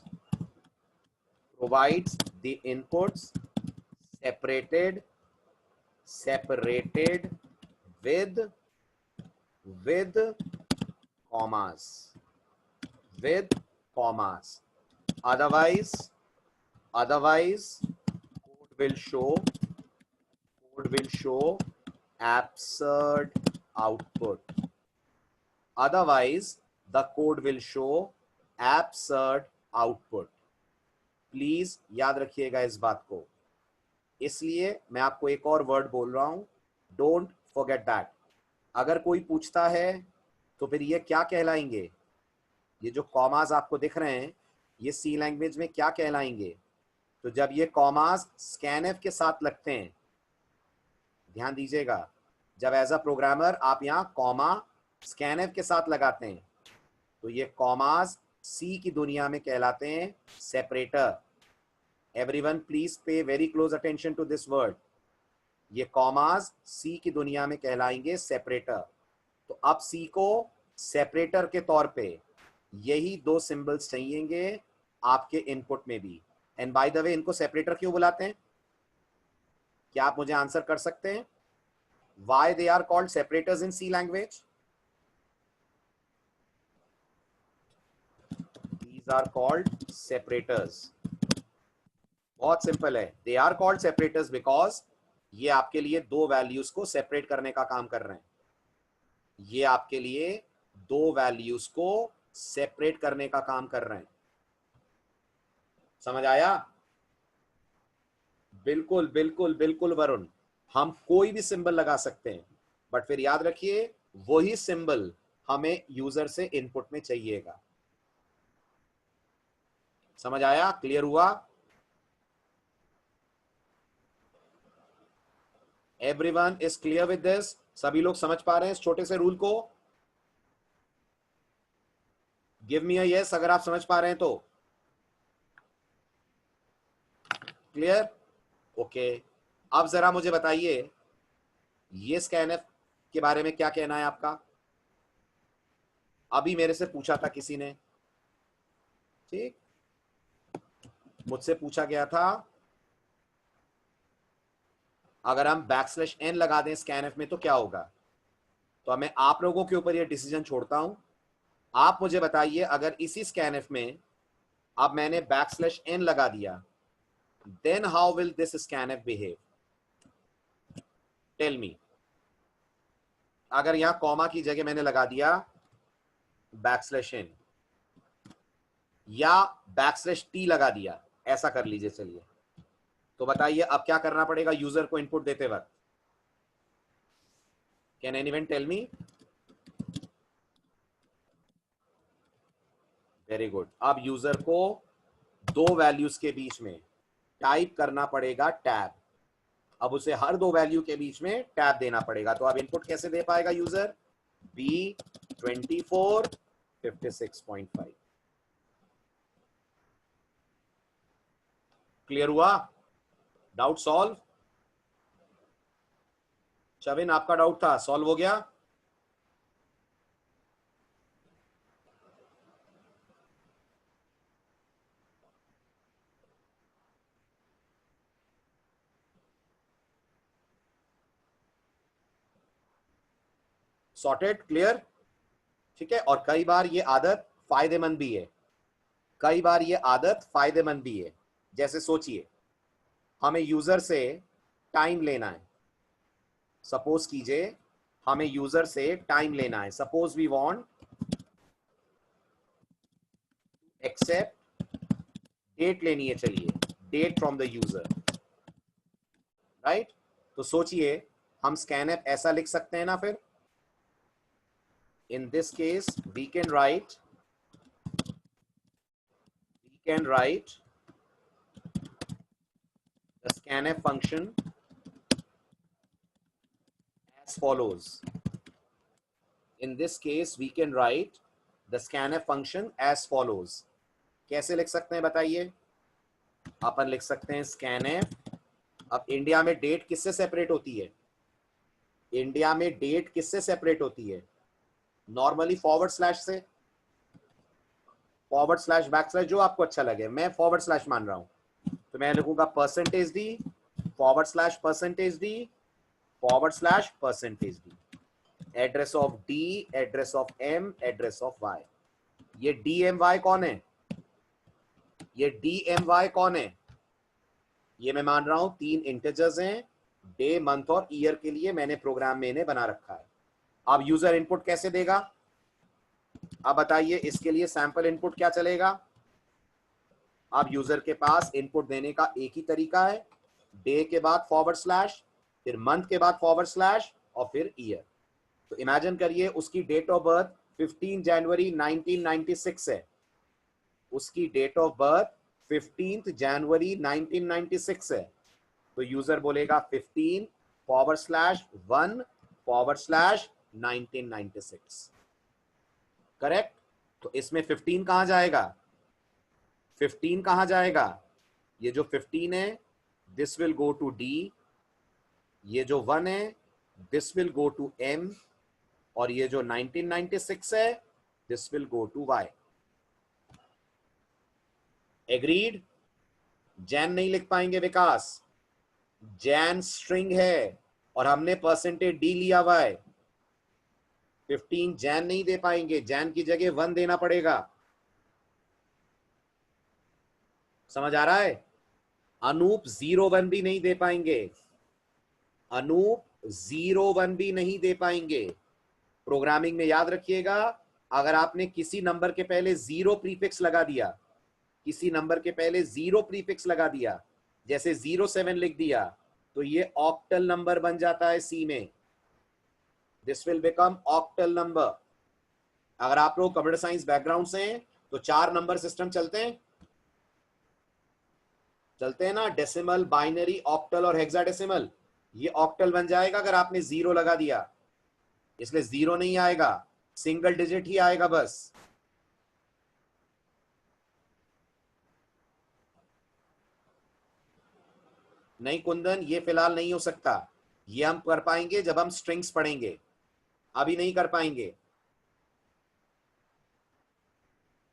separated with commas, otherwise code will show absurd output, otherwise the code will show absurd output। Please याद रखिएगा इस बात को, इसलिए मैं आपको एक और वर्ड बोल रहा हूं, डोंट फॉरगेट दैट। अगर कोई पूछता है तो फिर ये क्या कहलाएंगे, ये जो कॉमास आपको दिख रहे हैं ये सी लैंग्वेज में क्या कहलाएंगे। तो जब ये कॉमास स्कैनएफ के साथ लगते हैं, ध्यान दीजिएगा, जब एज अ प्रोग्रामर आप यहाँ कॉमा स्कैनएफ के साथ लगाते हैं तो ये कॉमास सी की दुनिया में कहलाते हैं separator. Everyone please pay very close attention to this word. ये कॉमास सी की दुनिया में कहलाएंगे सेपरेटर। तो अब सी को सेपरेटर के तौर पे यही दो सिंबल्स चाहिएंगे आपके इनपुट में भी। एंड बाय द वे, इनको सेपरेटर क्यों बुलाते हैं, क्या आप मुझे आंसर कर सकते हैं? Why they are called separators in C language? These are called separators. बहुत सिंपल है, they are called separators because ये आपके लिए दो वैल्यूज को सेपरेट करने का काम कर रहे हैं, ये आपके लिए दो वैल्यूज को सेपरेट करने का काम कर रहे हैं। समझ आया? बिल्कुल बिल्कुल बिल्कुल वरुण, हम कोई भी सिंबल लगा सकते हैं, बट फिर याद रखिए वही सिंबल हमें यूजर से इनपुट में चाहिएगा। समझ आया? क्लियर हुआ? Everyone is clear with this? सभी लोग समझ पा रहे हैं इस छोटे से रूल को? गिव मी अ यस अगर आप समझ पा रहे हैं तो। क्लियर? ओके। अब जरा मुझे बताइए ये स्कैनएफ के बारे में क्या कहना है आपका? अभी मेरे से पूछा था किसी ने, ठीक, मुझसे पूछा गया था अगर हम \n लगा दें स्कैनएफ में तो क्या होगा। तो मैं आप लोगों के ऊपर ये डिसीजन छोड़ता हूं। आप मुझे बताइए अगर इसी स्कैनएफ में अब मैंने \n लगा दिया, then how will this scanf behave? Tell me. अगर यहां कॉमा की जगह मैंने लगा दिया \n या \t लगा दिया, ऐसा कर लीजिए चलिए, तो बताइए अब क्या करना पड़ेगा यूजर को इनपुट देते वक्त? Can anyone tell me? Very good. अब यूजर को दो वैल्यूज के बीच में टाइप करना पड़ेगा टैब। अब उसे हर दो वैल्यू के बीच में टैब देना पड़ेगा। तो अब इनपुट कैसे दे पाएगा यूजर? B24 56.5। क्लियर हुआ? Doubt solve? शविन आपका डाउट था, सॉल्व हो गया? सॉर्टेड? क्लियर? ठीक है। और कई बार ये आदत फायदेमंद भी है, कई बार ये आदत फायदेमंद भी है। जैसे सोचिए हमें यूजर से टाइम लेना है, सपोज कीजिए हमें यूजर से टाइम लेना है, suppose we want accept date लेनी है, चलिए date from the user, right? तो सोचिए हम स्कैनएफ ऐसा लिख सकते हैं ना, फिर in this case we can write the scanf function as follows. In this case we can write the scanf function as follows. कैसे लिख सकते हैं बताइए? अपन लिख सकते हैं scanf। अब इंडिया में डेट किससे सेपरेट होती है? इंडिया में डेट किससे सेपरेट होती है? नॉर्मली फॉरवर्ड स्लैश से, फॉरवर्ड स्लैश बैकस्लैश, जो आपको अच्छा लगे। मैं फॉरवर्ड स्लैश मान रहा हूं, तो मैं लिखूंगा %d %d %d, address of d, address of m, address of y। ये dmy कौन है? ये dmy कौन है? ये मैं मान रहा हूं 3 इंटीजर्स हैं, डे, मंथ और ईयर के लिए मैंने प्रोग्राम में इन्हें बना रखा है। अब यूजर इनपुट कैसे देगा? अब बताइए इसके लिए सैंपल इनपुट क्या चलेगा? अब यूजर के पास इनपुट देने का एक ही तरीका है, डे के बाद फॉरवर्ड स्लैश, फिर मंथ के बाद फॉरवर्ड स्लैश और फिर ईयर। तो इमेजिन करिए उसकी डेट ऑफ बर्थ 15 जनवरी 1996 है, उसकी डेट ऑफ बर्थ 15 जनवरी 1996 है। तो यूजर बोलेगा 15/1/1996, करेक्ट? तो इसमें 15 कहां जाएगा? 15 कहां जाएगा? ये जो 15 है this will go to D, ये जो 1 है this will go to m, और ये जो 1996 है this will go to y। Agreed? जैन नहीं लिख पाएंगे विकास, जैन स्ट्रिंग है और हमने %d लिया हुआ है। 15 जैन नहीं दे पाएंगे, जैन की जगह 1 देना पड़ेगा। समझ आ रहा है? अनूप 01 भी नहीं दे पाएंगे, अनूप 01 भी नहीं दे पाएंगे। प्रोग्रामिंग में याद रखिएगा, अगर आपने किसी नंबर के पहले 0 प्रीफिक्स लगा दिया, किसी नंबर के पहले 0 प्रीफिक्स लगा दिया, जैसे 07 लिख दिया, तो ये ऑक्टल नंबर बन जाता है सी में। This will become octal number. अगर आप लोग कंप्यूटर साइंस बैकग्राउंड से हैं तो 4 नंबर सिस्टम चलते हैं ना, डेसिमल, बाइनरी, ऑक्टल और हेक्साडेसिमल। ये ऑक्टल बन जाएगा अगर आपने 0 लगा दिया, इसलिए 0 नहीं आएगा, सिंगल डिजिट ही आएगा बस। नहीं कुंदन, ये फिलहाल नहीं हो सकता। ये हम कर पाएंगे जब हम स्ट्रिंग्स पढ़ेंगे, अभी नहीं कर पाएंगे।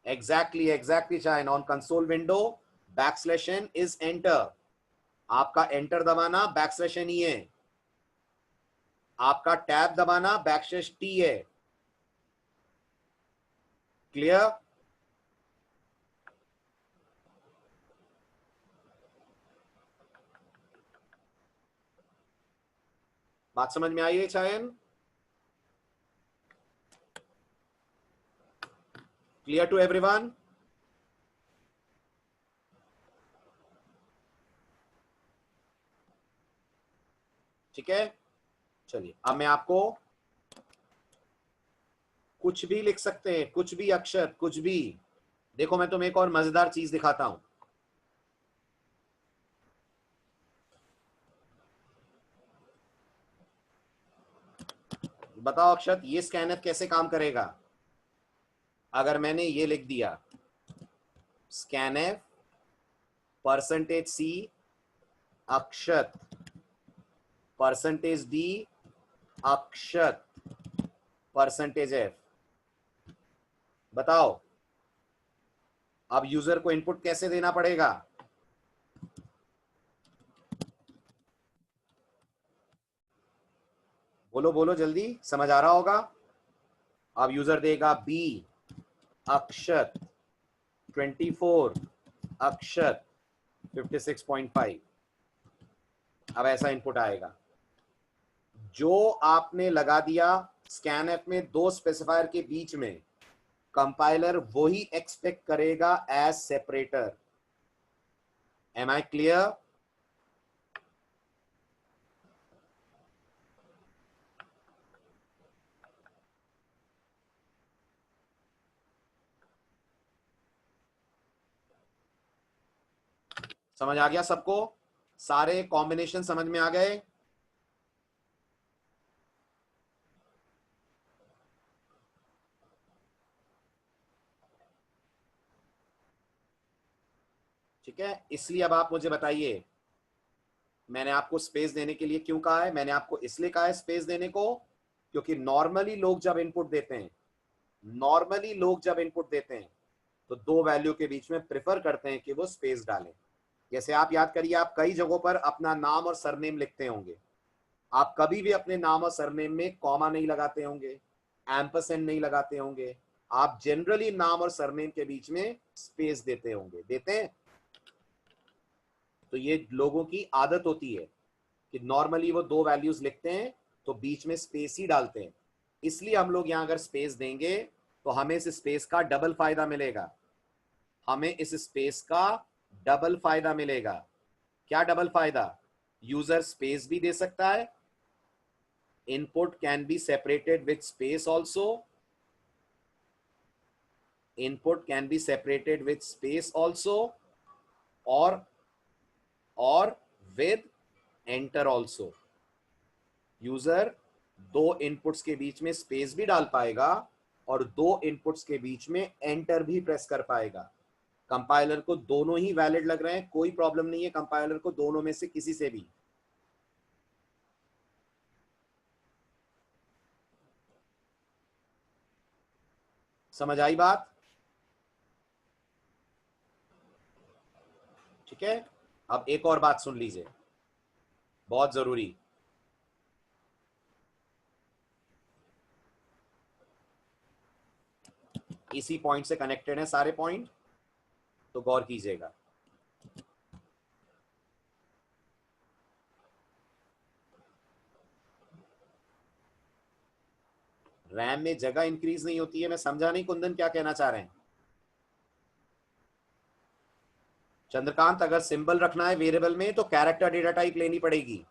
Exactly chain. On console window \n is enter. आपका एंटर दबाना \n ही है, आपका टैब दबाना \t है। क्लियर? बात समझ में आई है चायन? Clear to everyone? ठीक है, चलिए अब मैं आपको कुछ भी लिख सकते हैं, कुछ भी अक्षर, कुछ भी। देखो मैं तुम्हें एक और मजेदार चीज दिखाता हूं। बताओ अक्षत, ये स्कैनर कैसे काम करेगा? अगर मैंने ये लिख दिया स्कैनर %C अक्षत %D अक्षत %F, बताओ अब यूजर को इनपुट कैसे देना पड़ेगा? बोलो बोलो जल्दी, समझ आ रहा होगा। अब यूजर देगा B अक्षत 24 अक्षत 56.5। अब ऐसा इनपुट आएगा। जो आपने लगा दिया स्कैनएफ में दो स्पेसिफायर के बीच में, कंपाइलर वही एक्सपेक्ट करेगा as separator. Am I clear? समझ आ गया सबको? सारे कॉम्बिनेशन समझ में आ गए? ठीक है, इसलिए अब आप मुझे बताइए, मैंने आपको स्पेस देने के लिए क्यों कहा है? मैंने आपको इसलिए कहा है स्पेस देने को क्योंकि नॉर्मली लोग जब इनपुट देते हैं, तो दो वैल्यू के बीच में प्रेफर करते हैं कि वो स्पेस डालें। जैसे आप याद करिए, आप कई जगहों पर अपना नाम और सरनेम लिखते होंगे, आप कभी भी अपने नाम और सरनेम में कॉमा नहीं लगाते होंगे, एम्परसेंड नहीं लगाते होंगे, आप जनरली नाम और सरनेम के बीच में स्पेस देते होंगे, देते हैं। तो ये लोगों की आदत होती है कि नॉर्मली वो दो वैल्यूज लिखते हैं तो बीच में स्पेस ही डालते हैं। इसलिए हम लोग यहां अगर स्पेस देंगे तो हमें इस स्पेस का डबल फायदा मिलेगा। हमें इस स्पेस का डबल फायदा मिलेगा। क्या डबल फायदा? यूजर स्पेस भी दे सकता है, input can be separated with space also, input can be separated with space also, और विद एंटर ऑल्सो। यूजर दो इनपुट्स के बीच में स्पेस भी डाल पाएगा और दो इनपुट्स के बीच में एंटर भी प्रेस कर पाएगा। कंपाइलर को दोनों ही वैलिड लग रहे हैं, कोई प्रॉब्लम नहीं है कंपाइलर को दोनों में से किसी से भी। समझ आई बात? ठीक है, अब एक और बात सुन लीजिए, बहुत जरूरी। इसी पॉइंट से कनेक्टेड है सारे पॉइंट, तो गौर कीजिएगा। रैम में जगह इंक्रीज नहीं होती है। मैं समझा नहीं कुंदन क्या कहना चाह रहे हैं। चंद्रकांत, अगर सिंबल रखना है वेरिएबल में तो कैरेक्टर डेटा टाइप लेनी पड़ेगी।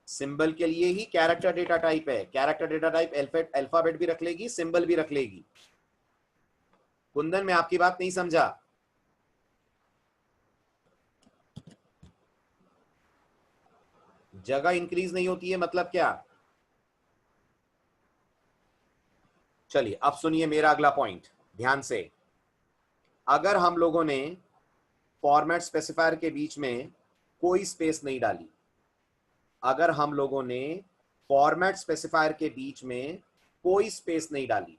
सिंबल के लिए ही कैरेक्टर डेटा टाइप है। कैरेक्टर डेटा टाइप अल्फाबेट भी रख लेगी, सिंबल भी रख लेगी। कुंदन, मैं आपकी बात नहीं समझा। जगह इंक्रीज नहीं होती है मतलब क्या? चलिए अब सुनिए मेरा अगला पॉइंट ध्यान से। अगर हम लोगों ने फॉर्मेट स्पेसिफायर के बीच में कोई स्पेस नहीं डाली। अगर हम लोगों ने फॉर्मेट स्पेसिफायर के बीच में कोई स्पेस नहीं डाली,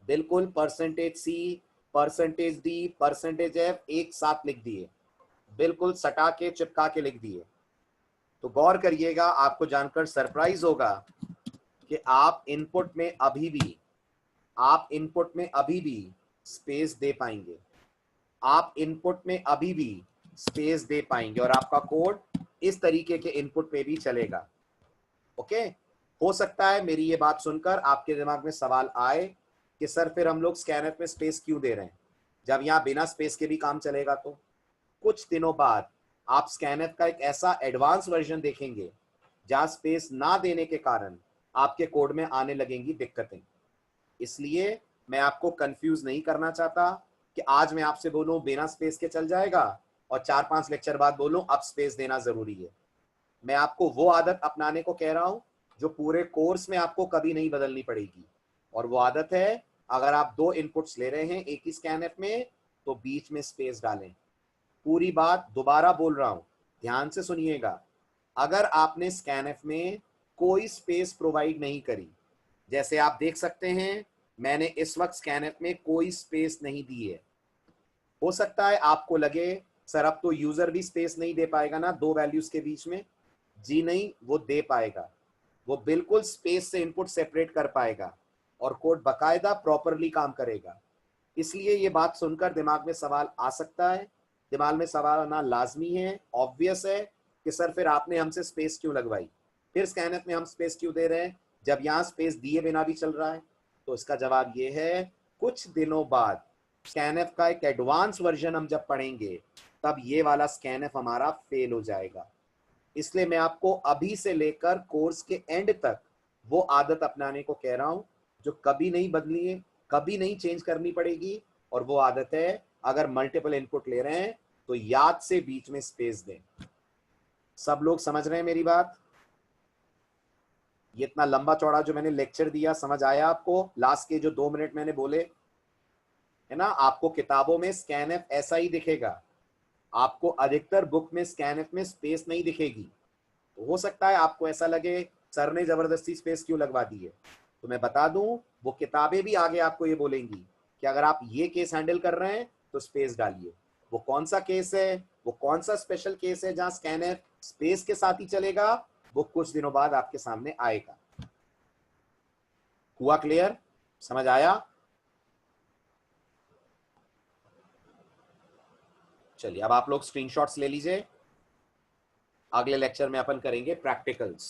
बिल्कुल %C, %D, %F एक साथ लिख दिए, बिल्कुल सटा के चिपका के लिख दिए, तो गौर करिएगा, आपको जानकर सरप्राइज होगा कि आप इनपुट में अभी भी स्पेस दे पाएंगे। आप इनपुट में अभी भी स्पेस दे पाएंगे और आपका कोड इस तरीके के इनपुट पे भी चलेगा। ओके, हो सकता है मेरी ये बात सुनकर आपके दिमाग में सवाल आए कि सर फिर हम लोग स्कैनर में स्पेस क्यों दे रहे हैं, जब यहाँ बिना स्पेस के भी काम चलेगा। तो कुछ दिनों बाद आप स्कैनर का एक ऐसा एडवांस वर्जन देखेंगे जहाँ स्पेस ना देने के कारण आपके कोड में आने लगेंगी दिक्कतें। इसलिए मैं आपको कंफ्यूज नहीं करना चाहता कि आज मैं आपसे बोलूं बिना स्पेस के चल जाएगा और 4-5 लेक्चर बाद बोलूं अब स्पेस देना जरूरी है। मैं आपको वो आदत अपनाने को कह रहा हूं जो पूरे कोर्स में आपको कभी नहीं बदलनी पड़ेगी, और वो आदत है, अगर आप 2 इनपुट्स ले रहे हैं एक ही स्कैनर में तो बीच में स्पेस डालें। पूरी बात दोबारा बोल रहा हूं, ध्यान से सुनिएगा। अगर आपने स्कैनफ में कोई स्पेस प्रोवाइड नहीं करी, जैसे आप देख सकते हैं मैंने इस वक्त स्कैनफ में कोई स्पेस नहीं दी है, हो सकता है आपको लगे सर अब तो यूजर भी स्पेस नहीं दे पाएगा ना 2 वैल्यूज के बीच में। जी नहीं, वो दे पाएगा, वो बिल्कुल स्पेस से इनपुट सेपरेट कर पाएगा और कोड बकायदा प्रॉपरली काम करेगा। इसलिए ये बात सुनकर दिमाग में सवाल आ सकता है, दिमाग में सवाल आना लाजमी है, ऑब्वियस है कि सर फिर आपने हमसे स्पेस क्यों लगवाई, फिर स्कैनर में हम स्पेस क्यों दे रहे हैं जब यहाँ स्पेस दिए बिना भी चल रहा है। तो इसका जवाब ये है, कुछ दिनों बाद स्कैनफ का एक एडवांस वर्जन हम जब पढ़ेंगे तब ये वाला स्कैनफ हमारा फेल हो जाएगा। इसलिए मैं आपको अभी से लेकर कोर्स के एंड तक वो आदत अपनाने को कह रहा हूं जो कभी नहीं बदली है, कभी नहीं चेंज करनी पड़ेगी, और वो आदत है अगर मल्टीपल इनपुट ले रहे हैं तो याद से बीच में स्पेस दें। सब लोग समझ रहे हैं मेरी बात? ये इतना लंबा चौड़ा जो मैंने लेक्चर दिया समझ आया आपको? लास्ट के जो 2 मिनट मैंने बोले है ना, आपको किताबों में स्कैनफ ऐसा ही दिखेगा, आपको अधिकतर बुक में स्कैनफ में स्पेस नहीं दिखेगी। तो हो सकता है आपको ऐसा लगे सर ने जबरदस्ती स्पेस क्यों लगवा दी है, तो मैं बता दूं वो किताबें भी आगे आपको ये बोलेंगी कि अगर आप ये केस हैंडल कर रहे हैं तो स्पेस डालिए। वो कौन सा केस है, वो कौन सा स्पेशल केस है जहां स्कैनर स्पेस के साथ ही चलेगा, वो कुछ दिनों बाद आपके सामने आएगा। हुआ क्लियर? समझ आया? चलिए अब आप लोग स्क्रीनशॉट्स ले लीजिए। अगले लेक्चर में अपन करेंगे प्रैक्टिकल्स,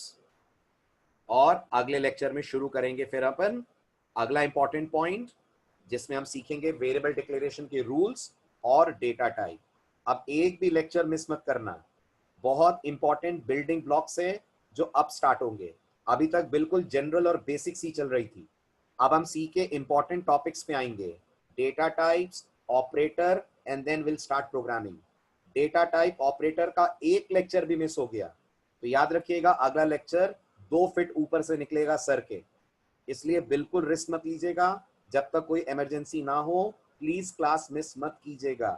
और अगले लेक्चर में शुरू करेंगे फिर अपन अगला इंपॉर्टेंट पॉइंट जिसमें हम सीखेंगे वेरिएबल डिक्लेरेशन के रूल्स और डेटा टाइप। अब एक भी लेक्चर मिस मत करना, बहुत इंपॉर्टेंट बिल्डिंग ब्लॉक्स है जो अब स्टार्ट होंगे। अभी तक बिल्कुल जनरल और बेसिक सी चल रही थी, अब हम सी के इंपॉर्टेंट टॉपिक्स पे आएंगे, data types, operator, and then will start programming. Data type operator का एक लेक्चर भी मिस हो गया तो याद रखिएगा अगला लेक्चर 2 फीट ऊपर से निकलेगा सर के। इसलिए बिल्कुल रिस्क मत लीजिएगा, जब तक कोई इमरजेंसी ना हो प्लीज क्लास मिस मत कीजिएगा,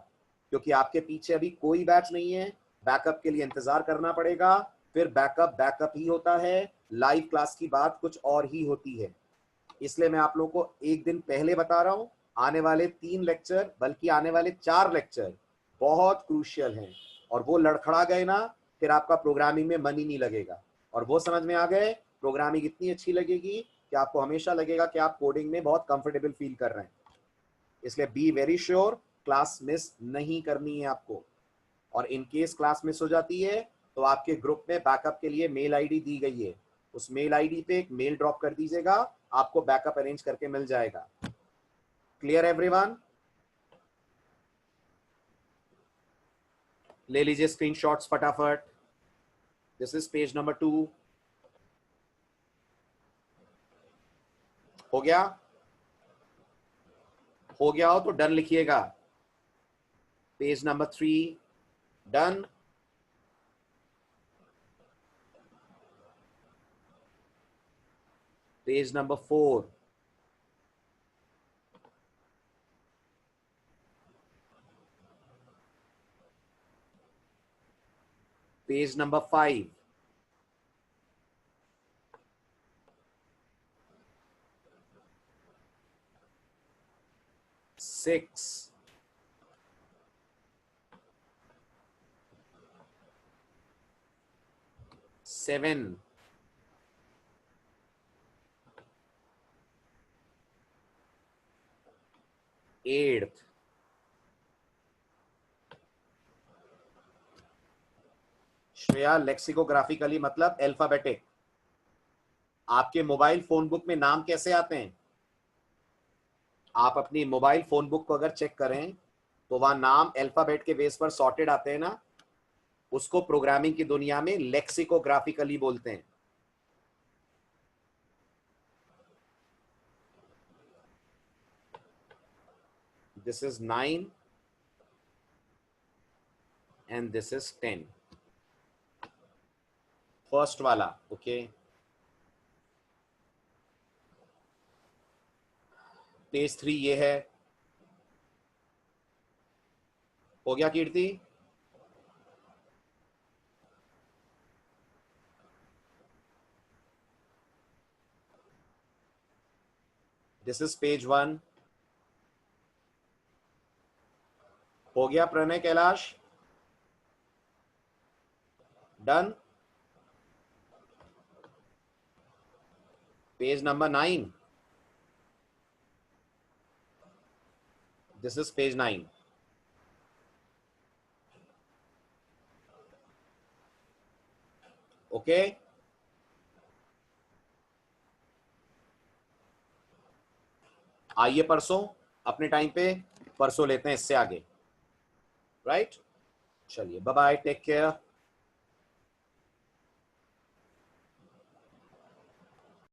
क्योंकि आपके पीछे अभी कोई बैच नहीं है, बैकअप के लिए इंतजार करना पड़ेगा। फिर बैकअप बैकअप ही होता है, लाइव क्लास की बात कुछ और ही होती है। इसलिए मैं आप लोगों को एक दिन पहले बता रहा हूं, आने वाले 3 लेक्चर बल्कि आने वाले 4 लेक्चर बहुत क्रूशियल हैं, और वो लड़खड़ा गए ना फिर आपका प्रोग्रामिंग में मन ही नहीं लगेगा, और वो समझ में आ गए प्रोग्रामिंग इतनी अच्छी लगेगी कि आपको हमेशा लगेगा कि आप कोडिंग में बहुत कंफर्टेबल फील कर रहे हैं। इसलिए be very sure class miss नहीं करनी है आपको, और इन केस क्लास मिस हो जाती है तो आपके ग्रुप में बैकअप के लिए मेल आईडी दी गई है, उस मेल आईडी पे एक मेल ड्रॉप कर दीजिएगा, आपको बैकअप अरेंज करके मिल जाएगा। Clear everyone? ले लीजिए स्क्रीनशॉट्स फटाफट। This is page number 2। हो गया? हो गया हो तो डन लिखिएगा। Page number 3 done. Page number 4 page number 5, six, 7, 8, Shreya lexicographically मतलब अल्फाबेटिक। आपके मोबाइल फोन बुक में नाम कैसे आते हैं? आप अपनी मोबाइल फोन बुक को अगर चेक करें तो वहां नाम अल्फाबेट के बेस पर सॉर्टेड आते हैं ना, उसको प्रोग्रामिंग की दुनिया में लेक्सिकोग्राफिकली बोलते हैं। This is 9 and this is 10, first वाला। ओके, पेज 3 ये है। हो गया कीर्ति? This is page 1। हो गया Pranay Kailash? Done. Page number 9, this is page 9। Okay, आइए परसों अपने टाइम पे परसों लेते हैं इससे आगे। राइट, चलिए बाय बाय, टेक केयर।